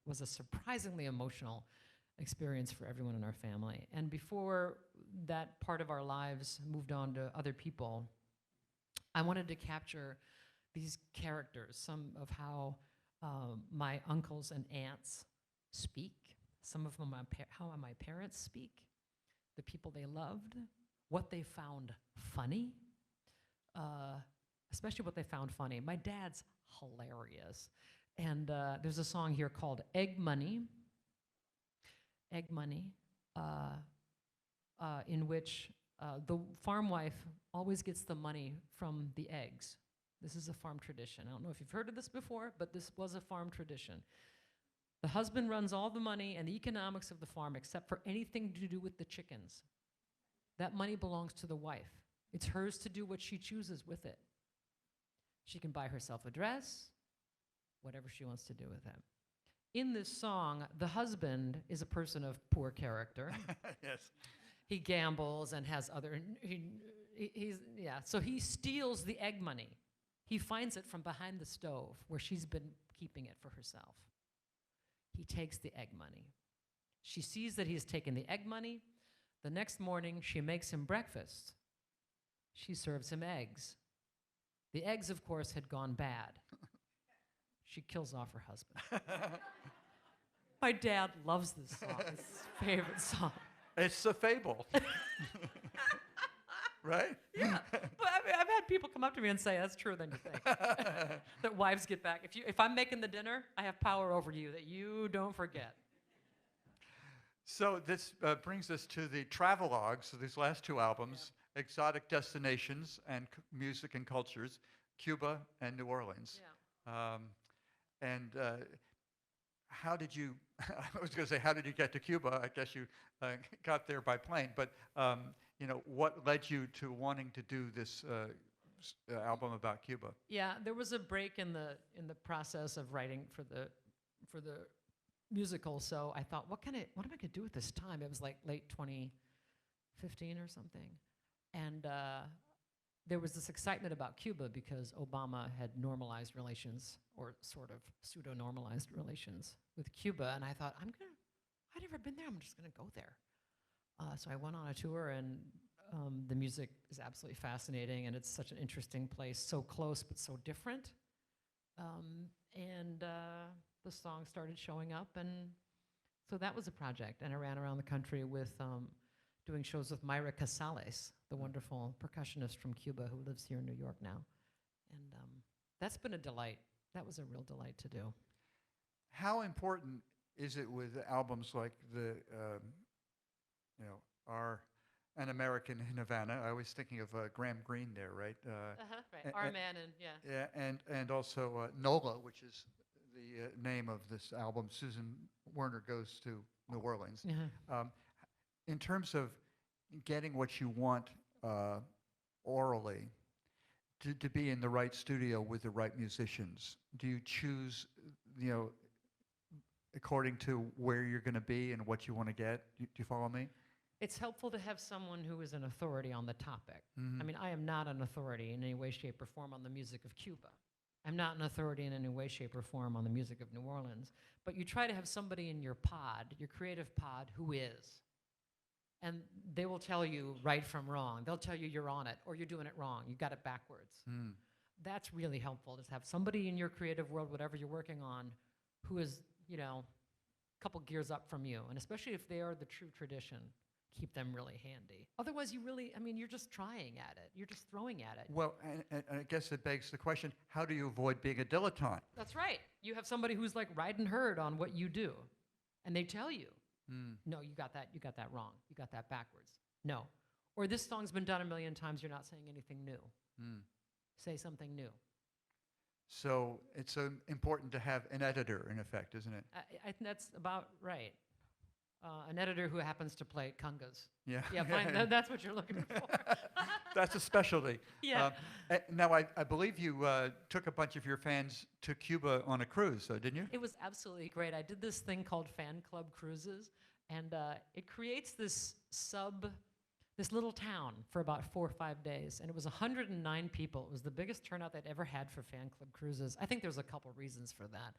was a surprisingly emotional experience for everyone in our family. And before that part of our lives moved on to other people, I wanted to capture these characters, some of how my uncles and aunts speak, some of them how my parents speak, the people they loved, what they found funny, especially what they found funny. My dad's hilarious. And there's a song here called Egg Money, in which the farm wife always gets the money from the eggs. This is a farm tradition. I don't know if you've heard of this before, but this was a farm tradition. The husband runs all the money and the economics of the farm except for anything to do with the chickens. That money belongs to the wife. It's hers to do what she chooses with it. She can buy herself a dress, whatever she wants to do with it. In this song, the husband is a person of poor character. Yes. He gambles and has other, so he steals the egg money. He finds it from behind the stove where she's been keeping it for herself. He takes the egg money. She sees that he has taken the egg money. The next morning, she makes him breakfast. She serves him eggs. The eggs, of course, had gone bad. She kills off her husband. My dad loves this song. It's his favorite song. It's a fable. Right? Yeah. But I mean, I've had people come up to me and say, that's truer than you think. That wives get back. If I'm making the dinner, I have power over you that you don't forget. So this brings us to the travelogues of these last two albums, Exotic Destinations and Music and Cultures, Cuba and New Orleans. Yeah. How did you, I was going to say, how did you get to Cuba? I guess you got there by plane, but what led you to wanting to do this album about Cuba? Yeah, there was a break in the process of writing for the musical, so I thought, what am I going to do with this time? It was like late 2015 or something. And there was this excitement about Cuba because Obama had normalized relations, or sort of pseudo-normalized relations with Cuba. And I thought, I've never been there, I'm just going to go there. So I went on a tour, and the music is absolutely fascinating, and it's such an interesting place, so close but so different. The song started showing up, and so that was a project. And I ran around the country with doing shows with Myra Casales, the wonderful percussionist from Cuba who lives here in New York now. And that's been a delight. That was a real delight to do. How important is it with albums like An American in Havana? I was thinking of Graham Greene there, right? Right. Our Man and yeah. Yeah, and also NOLA, which is the name of this album, Susan Werner Goes to New Orleans. Yeah. In terms of getting what you want orally, to be in the right studio with the right musicians, do you choose, according to where you're going to be and what you want to get? Do you follow me? It's helpful to have someone who is an authority on the topic. Mhm. I mean, I am not an authority in any way, shape, or form on the music of Cuba. I'm not an authority in any way, shape, or form on the music of New Orleans. But you try to have somebody in your pod, your creative pod, who is. And they will tell you right from wrong. They'll tell you you're on it, or you're doing it wrong. You got it backwards. Mm. That's really helpful, to have somebody in your creative world, whatever you're working on, who is, a couple gears up from you. And especially if they are the true tradition, keep them really handy. Otherwise, you're just trying at it. You're just throwing at it. Well, and I guess it begs the question, how do you avoid being a dilettante? That's right. You have somebody who's like riding herd on what you do, and they tell you, no, you got that wrong. You got that backwards. No. Or this song's been done a million times, you're not saying anything new. Say something new. So it's important to have an editor, in effect, isn't it? I think that's about right. An editor who happens to play congas. Yeah. Yeah, fine. That's what you're looking for. That's a specialty. Yeah. Now, I believe you took a bunch of your fans to Cuba on a cruise, didn't you? It was absolutely great. I did this thing called Fan Club Cruises, and it creates this little town for about 4 or 5 days, and it was 109 people. It was the biggest turnout they'd ever had for Fan Club Cruises. I think there's a couple reasons for that.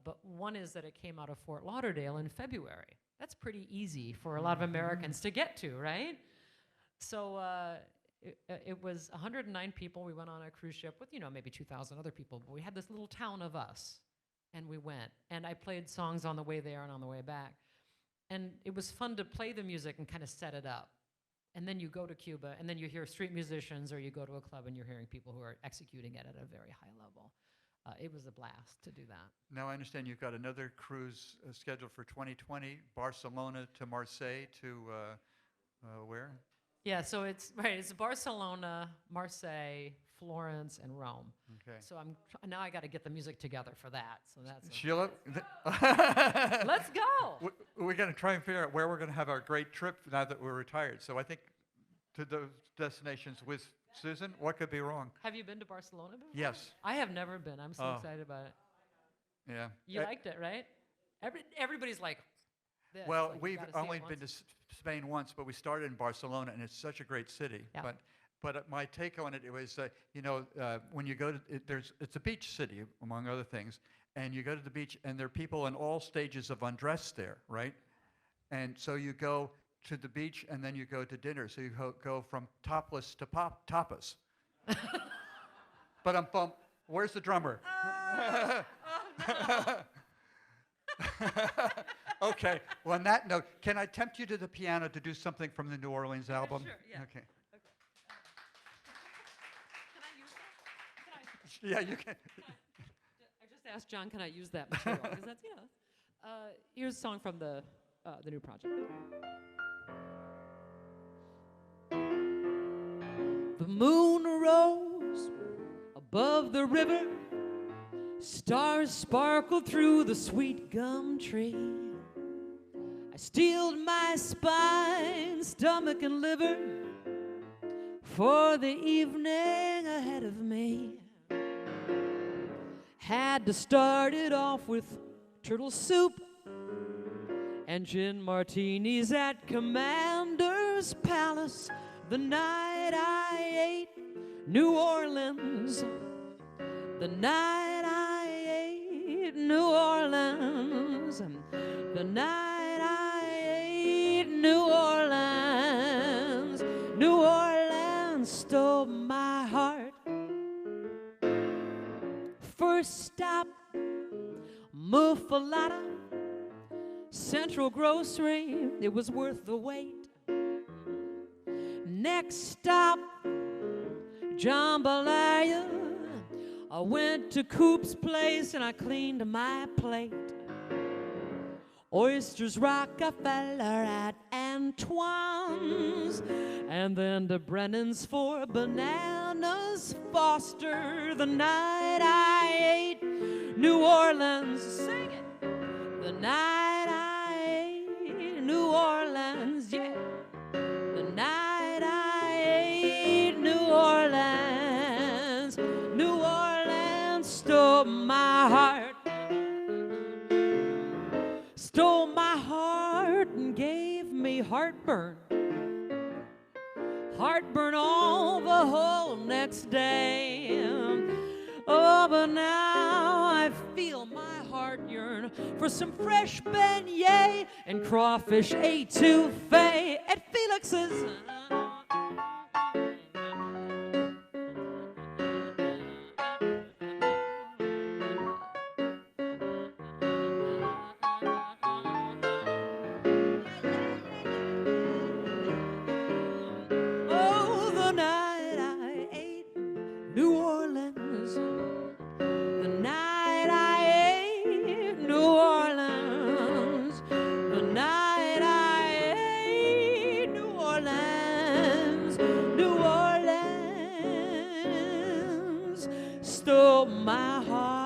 But one is that it came out of Fort Lauderdale in February. That's pretty easy for a lot of Americans to get to, right? So it was 109 people. We went on a cruise ship with, maybe 2,000 other people. But we had this little town of us, and we went. And I played songs on the way there and on the way back. And it was fun to play the music and kind of set it up. And then you go to Cuba, and then you hear street musicians, or you go to a club and you're hearing people who are executing it at a very high level. It was a blast to do that. Now, I understand you've got another cruise scheduled for 2020, Barcelona to Marseille to where? Yeah, so it's Barcelona, Marseille, Florence, and Rome. Okay. So now I got to get the music together for that. So that's Sheila? Let's go. We're going to try and figure out where we're going to have our great trip now that we're retired. So I think to those destinations with Susan, what could be wrong? Have you been to Barcelona before? Yes. I have never been. I'm so excited about it. Yeah. You liked it, right? Everybody's like this. Well, like, we've only been to Spain once, but we started in Barcelona, and it's such a great city. Yeah. But my take on it was, when you go to it's a beach city, among other things, and you go to the beach, and there are people in all stages of undress there, right? And so you go to the beach, and then you go to dinner. So you go from topless to tapas. But where's the drummer? Okay. Well, on that note, can I tempt you to the piano to do something from the New Orleans album? Sure, yeah. Okay. Can I use that? Yeah, you can. I just asked John, can I use that material? Because that's, here's a song from the new project. The moon rose above the river, stars sparkled through the sweet gum tree. I steeled my spine, stomach, and liver for the evening ahead of me. Had to start it off with turtle soup and gin martinis at Commander's Palace. The night I ate New Orleans, the night I ate New Orleans, the night I ate New Orleans, New Orleans stole my heart. First stop, Muffaletta, Central Grocery, it was worth the wait. Next stop, Jambalaya. I went to Coop's place and I cleaned my plate. Oysters, Rockefeller at Antoine's, and then to Brennan's for bananas, Foster. The night I ate New Orleans. Sing it. The night I ate New Orleans, yeah. The night I ate New Orleans. New Orleans stole my heart. Stole my heart and gave me heartburn. Heartburn all the whole next day. Oh, but now I feel my heart yearn for some fresh beignet and crawfish etouffee at Felix's. Oh, the night I ate New Orleans. The night I ate New Orleans. The night I ate New Orleans. New Orleans stole my heart.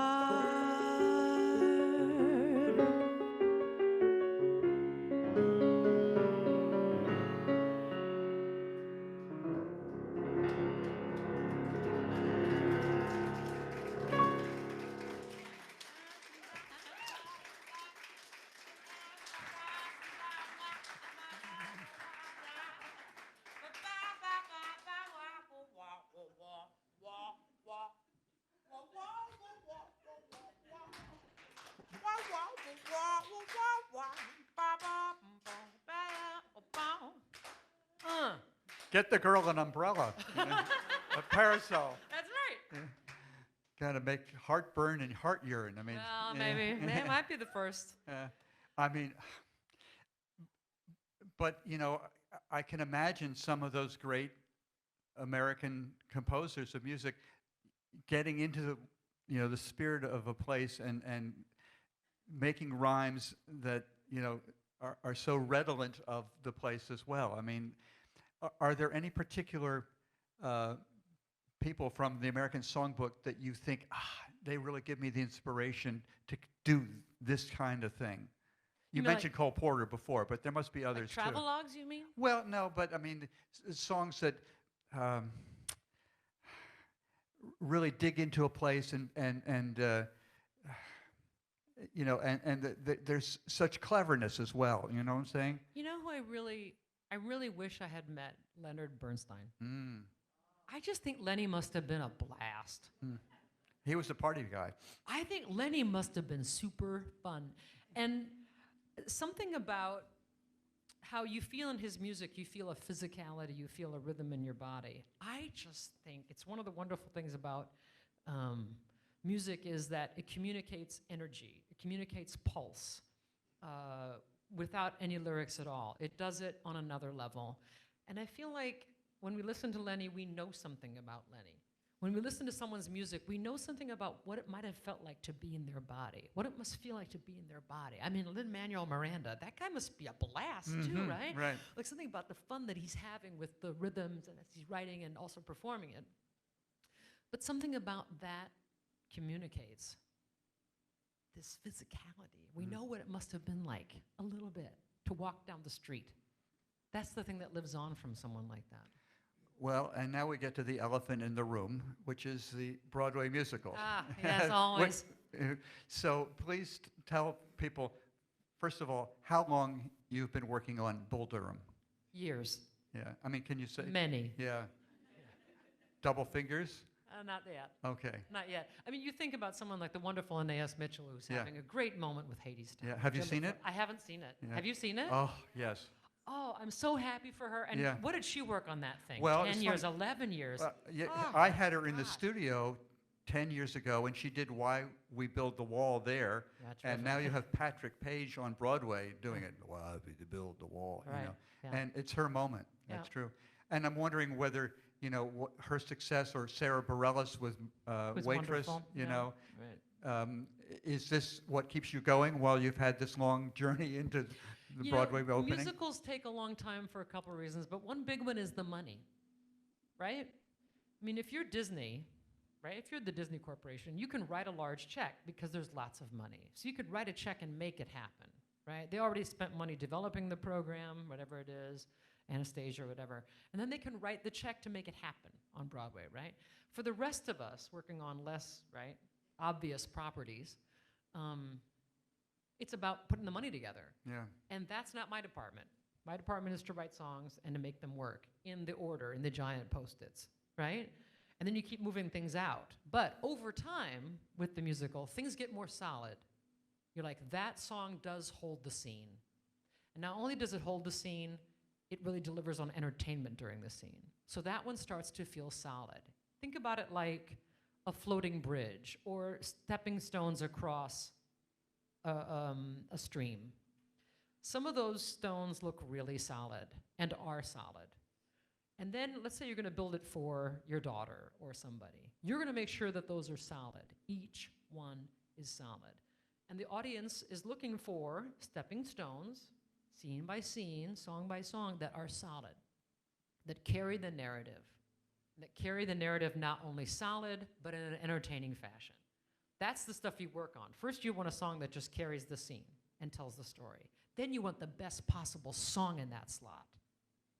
Get the girl an umbrella, a parasol. That's right. Got to make heartburn and heart urine. I mean, Well, maybe. It might be the first. I mean, but you know, I can imagine some of those great American composers of music getting into the, you know, the spirit of a place and making rhymes that, you know, are so redolent of the place as well. I mean, are there any particular people from the American Songbook that you think, they really give me the inspiration to do this kind of thing? You mentioned Cole Porter before, but there must be others too. Travelogues, you mean? Well, no, but I mean, songs that really dig into a place and you know, and there's such cleverness as well. You know what I'm saying? You know who I really wish I had met? Leonard Bernstein. I just think Lenny must have been a blast. He was a party guy. I think Lenny must have been super fun. And something about how you feel in his music, you feel a physicality, you feel a rhythm in your body. I just think it's one of the wonderful things about music is that it communicates energy, it communicates pulse without any lyrics at all. It does it on another level. And I feel like when we listen to Lenny, we know something about Lenny. When we listen to someone's music, we know something about what it might have felt like to be in their body, what it must feel like to be in their body. I mean, Lin-Manuel Miranda, that guy must be a blast too, right? Right. Like something about the fun that he's having with the rhythms and as he's writing and also performing it. But something about that communicates this physicality. We know what it must have been like a little bit to walk down the street. That's the thing that lives on from someone like that. Well, and now we get to the elephant in the room, which is the Broadway musical. Yes, always. So please tell people, first of all, how long you've been working on Bull Durham. Years. Yeah, I mean, can you say? Many. Yeah. Double fingers? Not yet. Okay. Not yet. I mean, you think about someone like the wonderful Anais Mitchell, who's having a great moment with Hades Town. Yeah. Have you seen it? I haven't seen it. Yeah. Have you seen it? Oh, yes. Oh, I'm so happy for her. And what did she work on that thing? Well, 10 years, 11 years. I had her in the studio 10 years ago, and she did Why We Build the Wall there. And now you have Patrick Page on Broadway doing it. Why We Build the Wall. Right. You know? Yeah. And it's her moment. That's true. And I'm wondering whether, you know, her success or Sarah Bareilles with Waitress, wonderful. you know. Right. Is this what keeps you going while you've had this long journey into the Broadway opening? Musicals take a long time for a couple of reasons, but one big one is the money, right? I mean, if you're Disney, right? If you're the Disney Corporation, you can write a large check because there's lots of money. So you could write a check and make it happen, right? They already spent money developing the program, whatever it is, Anastasia or whatever, and then they can write the check to make it happen on Broadway, right? For the rest of us working on less, right, obvious properties, it's about putting the money together. Yeah. And that's not my department. My department is to write songs and to make them work in the order, in the giant Post-its, right? And then you keep moving things out. But over time, with the musical, things get more solid. You're like, that song does hold the scene. And not only does it hold the scene, it really delivers on entertainment during the scene. So that one starts to feel solid. Think about it like a floating bridge or stepping stones across a stream. Some of those stones look really solid and are solid. And then let's say you're gonna build it for your daughter or somebody. You're gonna make sure that those are solid. Each one is solid. And the audience is looking for stepping stones, scene by scene, song by song, that are solid, that carry the narrative, not only solid, but in an entertaining fashion. That's the stuff you work on. First, you want a song that just carries the scene and tells the story. Then you want the best possible song in that slot,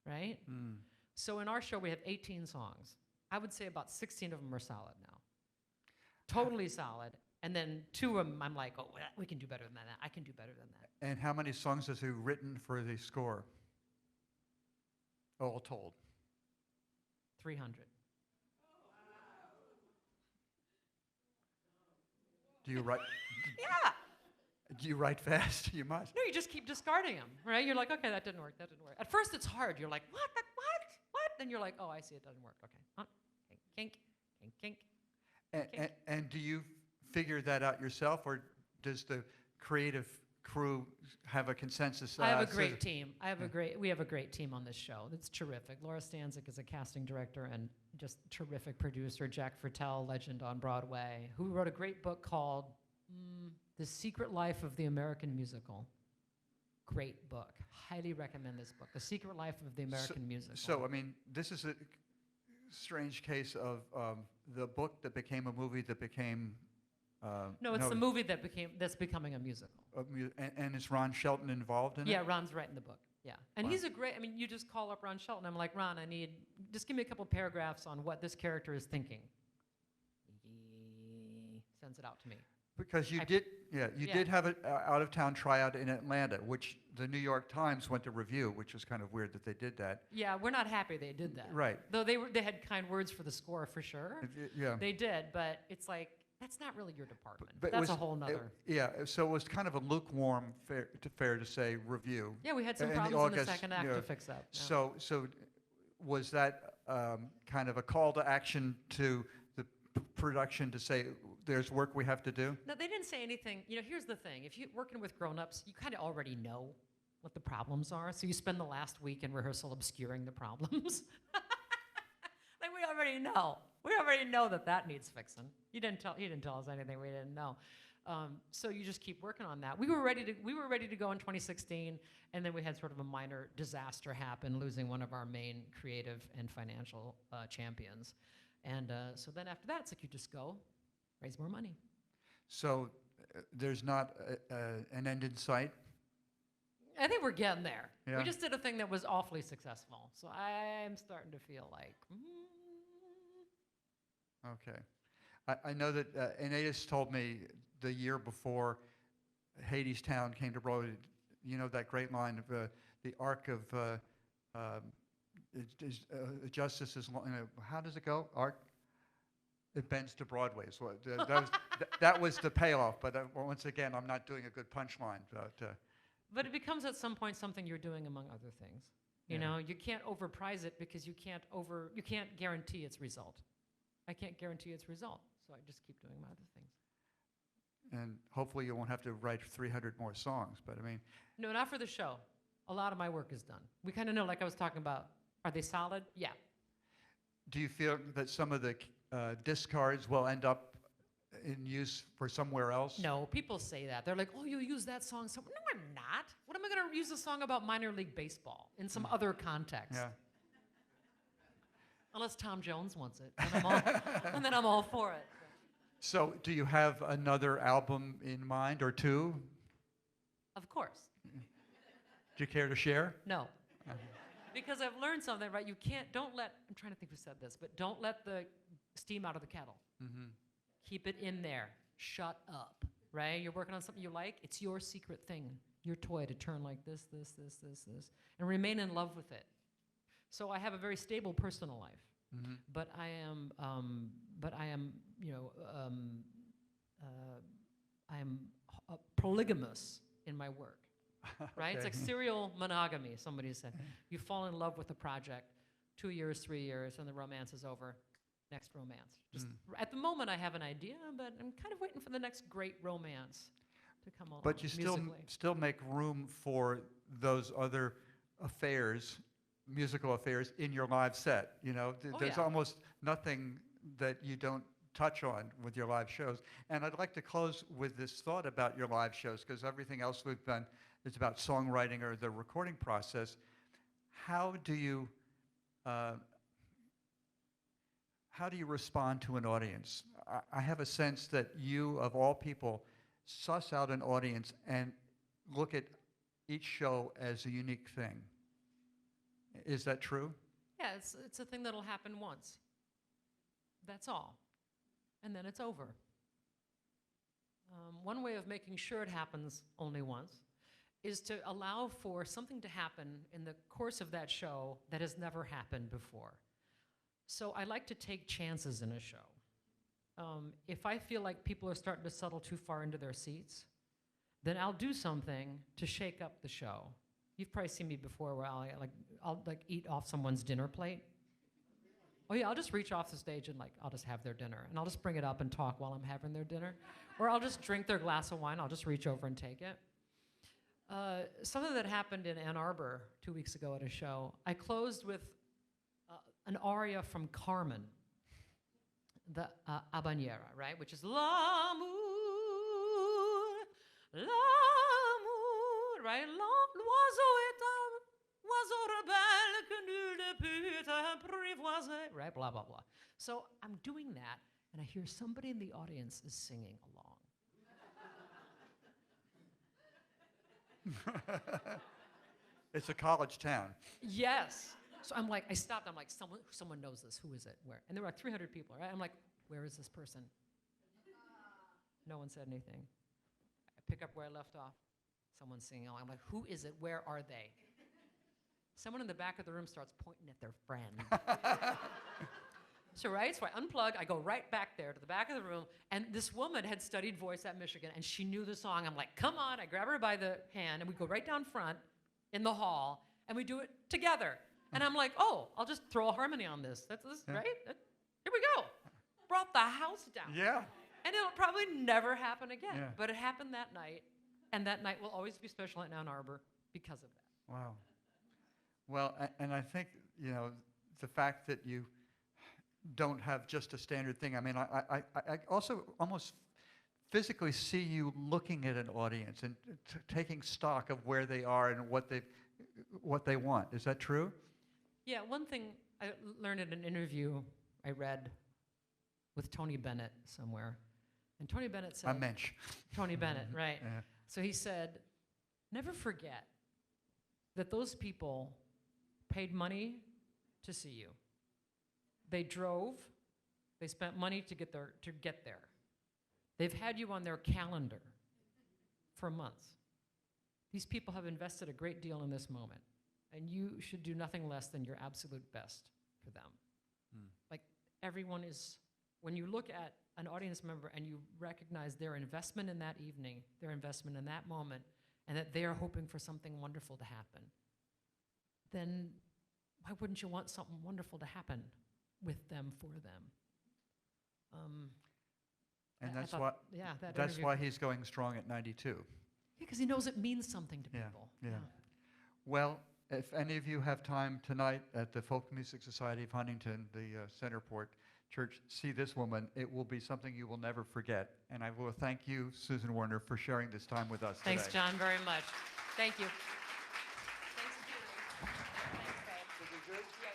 right? Mm. So in our show, we have 18 songs. I would say about 16 of them are solid now. Totally solid. And then 2 of them, I'm like, oh, we can do better than that. I can do better than that. And how many songs has he written for the score? All told. 300. Do you write? Yeah. Do you write fast? You must. No, you just keep discarding them, right? You're like, okay, that didn't work. At first, it's hard. You're like, what? Then you're like, oh, I see, it doesn't work. Okay. Kink. And do you figure that out yourself, or does the creative crew have a consensus? I have a great team. We have a great team on this show. It's terrific. Laura Stanzik is a casting director and just terrific producer. Jack Fertel, legend on Broadway, who wrote a great book called The Secret Life of the American Musical. Great book. Highly recommend this book, The Secret Life of the American Musical. So, I mean, this is a strange case of the book that became a movie that became... no, it's the movie that's becoming a musical. And is Ron Shelton involved in it? Yeah, Ron's writing the book. Yeah, and Wow. he's a great. I mean, you just call up Ron Shelton. I'm like, Ron, just give me a couple paragraphs on what this character is thinking. He sends it out to me. Because you did have an out-of-town tryout in Atlanta, which the New York Times went to review, which was kind of weird that they did that. Yeah, we're not happy they did that. Right. Though they had kind words for the score for sure. Yeah. They did, but it's like that's not really your department. But That's a whole nother. So it was kind of a lukewarm, fair to say, review. Yeah, we had some in the problems in the August, second act to fix up. Yeah. So was that kind of a call to action to the production to say there's work we have to do? No, they didn't say anything. You know, here's the thing. If you're working with grown-ups, you kind of already know what the problems are. So you spend the last week in rehearsal obscuring the problems. Like, we already know. We already know that needs fixing. He didn't tell us anything we didn't know. So you just keep working on that. We were ready to go in 2016, and then we had sort of a minor disaster happen, losing one of our main creative and financial champions. And so then after that, it's like you just go, raise more money. So there's not an end in sight? I think we're getting there. Yeah. We just did a thing that was awfully successful. So I'm starting to feel like, Okay. I know that Ineas told me the year before Hadestown came to Broadway, you know that great line of the arc of justice is, how does it go? Arc? It bends to Broadway. So that was the payoff. But once again, I'm not doing a good punchline. But it becomes at some point something you're doing among other things. You know, you can't overprice it because you can't guarantee its result. I can't guarantee its result, so I just keep doing my other things. And hopefully you won't have to write 300 more songs. But I mean, no, not for the show. A lot of my work is done. We kind of know, like I was talking about. Are they solid? Yeah. Do you feel that some of the discards will end up in use for somewhere else? No, people say that. They're like, oh, you'll use that song somewhere. No, I'm not. What am I going to use a song about minor league baseball in some other context? Yeah. Unless Tom Jones wants it, and I'm all, and then I'm all for it. So do you have another album in mind or two? Of course. Do you care to share? No. Because I've learned something, right? Don't let, I'm trying to think who said this, but don't let the steam out of the kettle. Mm-hmm. Keep it in there. Shut up, right? You're working on something you like. It's your secret thing, your toy to turn like this, and remain in love with it. So I have a very stable personal life, Mm-hmm. but I am, I am polygamous in my work, right? It's Okay. like serial monogamy, somebody said. You fall in love with a project, 2 years, 3 years, and the romance is over. Next romance. Just at the moment, I have an idea, but I'm kind of waiting for the next great romance to come along. But you still make room for those other affairs, musical affairs, in your live set. You know, there's yeah. almost nothing that you don't touch on with your live shows. And I'd like to close with this thought about your live shows, because everything else we've done is about songwriting or the recording process. How do you respond to an audience? I have a sense that you, of all people, suss out an audience and look at each show as a unique thing. Is that true? Yeah, it's a thing that'll happen once. That's all. And then it's over. One way of making sure it happens only once is to allow for something to happen in the course of that show that has never happened before. So I like to take chances in a show. If I feel like people are starting to settle too far into their seats, then I'll do something to shake up the show. You've probably seen me before where I'll eat off someone's dinner plate. Oh yeah, I'll just reach off the stage and I'll just have their dinner, and I'll just bring it up and talk while I'm having their dinner. Or I'll just drink their glass of wine, I'll just reach over and take it. Something that happened in Ann Arbor 2 weeks ago at a show, I closed with an aria from Carmen, the habanera, right? Which is l'amour, right? L'oiseau est un oiseau rebelle que nul ne peut apprivoiser, right? Blah, blah, blah. So I'm doing that, and I hear somebody in the audience is singing along. It's a college town. Yes. So I stopped. I'm like, someone knows this. Who is it? Where? And there were 300 people, right? I'm like, where is this person? No one said anything. I pick up where I left off. Someone's singing along. I'm like, who is it? Where are they? Someone in the back of the room starts pointing at their friend. So I unplug. I go right back there to the back of the room. And this woman had studied voice at Michigan, and she knew the song. I'm like, come on. I grab her by the hand, and we go right down front in the hall, and we do it together. And I'm like, oh, I'll just throw a harmony on this. That's this, right? Here we go. Brought the house down. Yeah. And it'll probably never happen again. Yeah. But it happened that night, and that night will always be special at Ann Arbor because of that. Wow. Well, and I think, the fact that you don't have just a standard thing. I mean, I also almost physically see you looking at an audience and taking stock of where they are and what they want. Is that true? Yeah, one thing I learned in an interview I read with Tony Bennett somewhere, and Tony Bennett said... A mensch. Tony Bennett, right. Yeah. So he said, never forget that those people paid money to see you. They drove, they spent money to get there. They've had you on their calendar for months. These people have invested a great deal in this moment, and you should do nothing less than your absolute best for them. Like everyone is, when you look at an audience member and you recognize their investment in that evening, their investment in that moment, and that they are hoping for something wonderful to happen, then why wouldn't you want something wonderful to happen with them, for them? And that that's interview- why he's going strong at 92. Yeah, because he knows it means something to Yeah, people. yeah. Well, if any of you have time tonight at the Folk Music Society of Huntington, the Centerport Church, see this woman. It will be something you will never forget. And I will thank you, Susan Werner, for sharing this time with us Thanks, today. John, very much. Thank you. Thanks, Julie. Thanks, babe.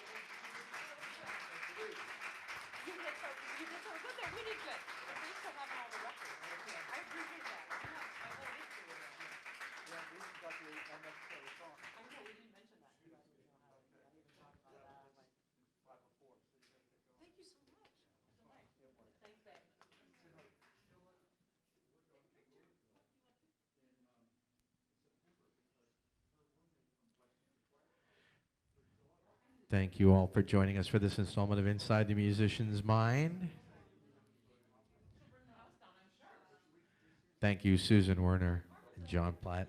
Thank you all for joining us for this installment of Inside the Musician's Mind. Thank you, Susan Werner and John Platt.